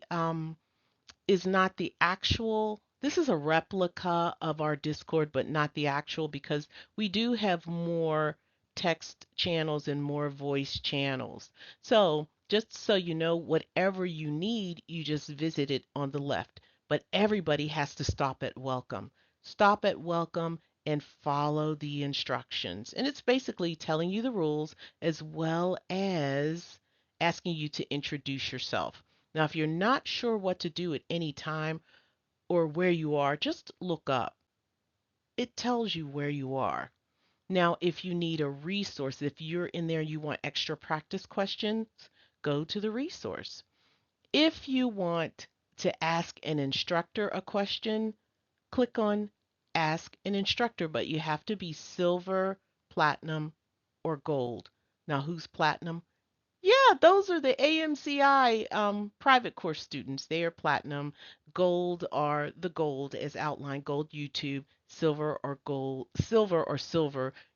[SPEAKER 1] is not the actual, this is a replica of our Discord, but not the actual, because we do have more text channels and more voice channels. So just so you know, whatever you need, you just visit it on the left. But everybody has to stop at welcome. Stop at welcome and follow the instructions. And it's basically telling you the rules as well as asking you to introduce yourself. Now, if you're not sure what to do at any time or where you are, just look up. It tells you where you are. Now, if you need a resource, if you're in there and you want extra practice questions, go to the resource. If you want to ask an instructor a question, click on Ask an Instructor, but you have to be silver, platinum, or gold. Now, who's platinum? Yeah, those are the AMCI private course students. They are platinum. Gold are the gold as outlined, gold YouTube, silver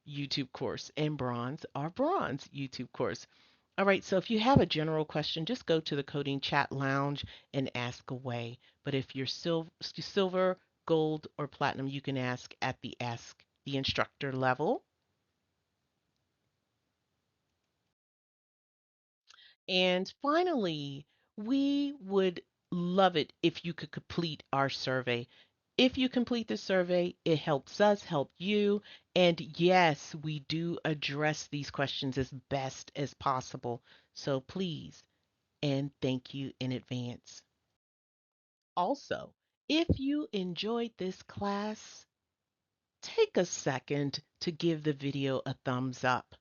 [SPEAKER 1] YouTube course, and bronze are bronze YouTube course. All right, so if you have a general question, just go to the coding chat lounge and ask away. But if you're silver, gold, or platinum, you can ask the instructor level. And finally, we would love it if you could complete our survey. If you complete the survey, it helps us help you. And yes, we do address these questions as best as possible. So please, and thank you in advance. Also, if you enjoyed this class, take a second to give the video a thumbs up.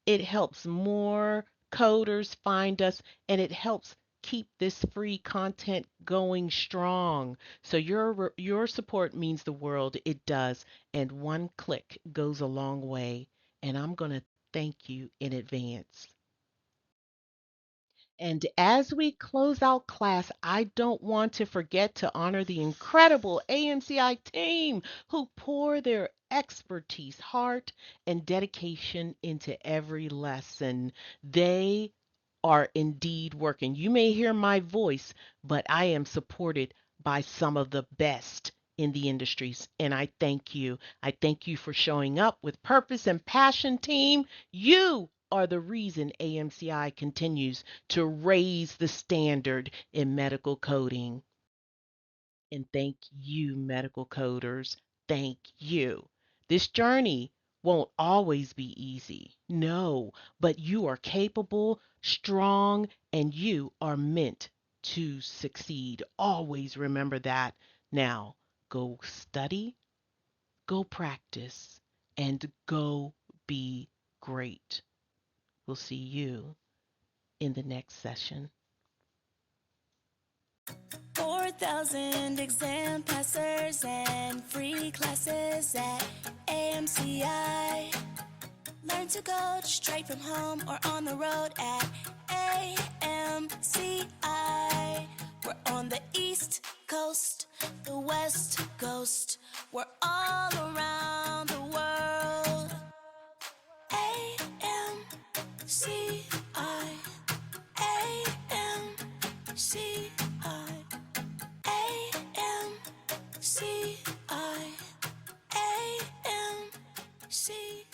[SPEAKER 1] It helps more coders find us, and it helps keep this free content going strong. So your support means the world. It does. And one click goes a long way. And I'm going to thank you in advance. And as we close out class, I don't want to forget to honor the incredible AMCI team who pour their expertise, heart, and dedication into every lesson. They are indeed working. You may hear my voice, but I am supported by some of the best in the industries. And I thank you. I thank you for showing up with purpose and passion, team. You are the reason AMCI continues to raise the standard in medical coding. And thank you, medical coders. Thank you. This journey won't always be easy. No, but you are capable, strong, and you are meant to succeed. Always remember that. Now, go study, go practice, and go be great. We'll see you in the next session.
[SPEAKER 3] 4,000 exam passers and free classes at AMCI. Learn to code straight from home or on the road at AMCI. We're on the East Coast, the West Coast. We're all around the world. AMCI. AMCI. AMCI. AMCI.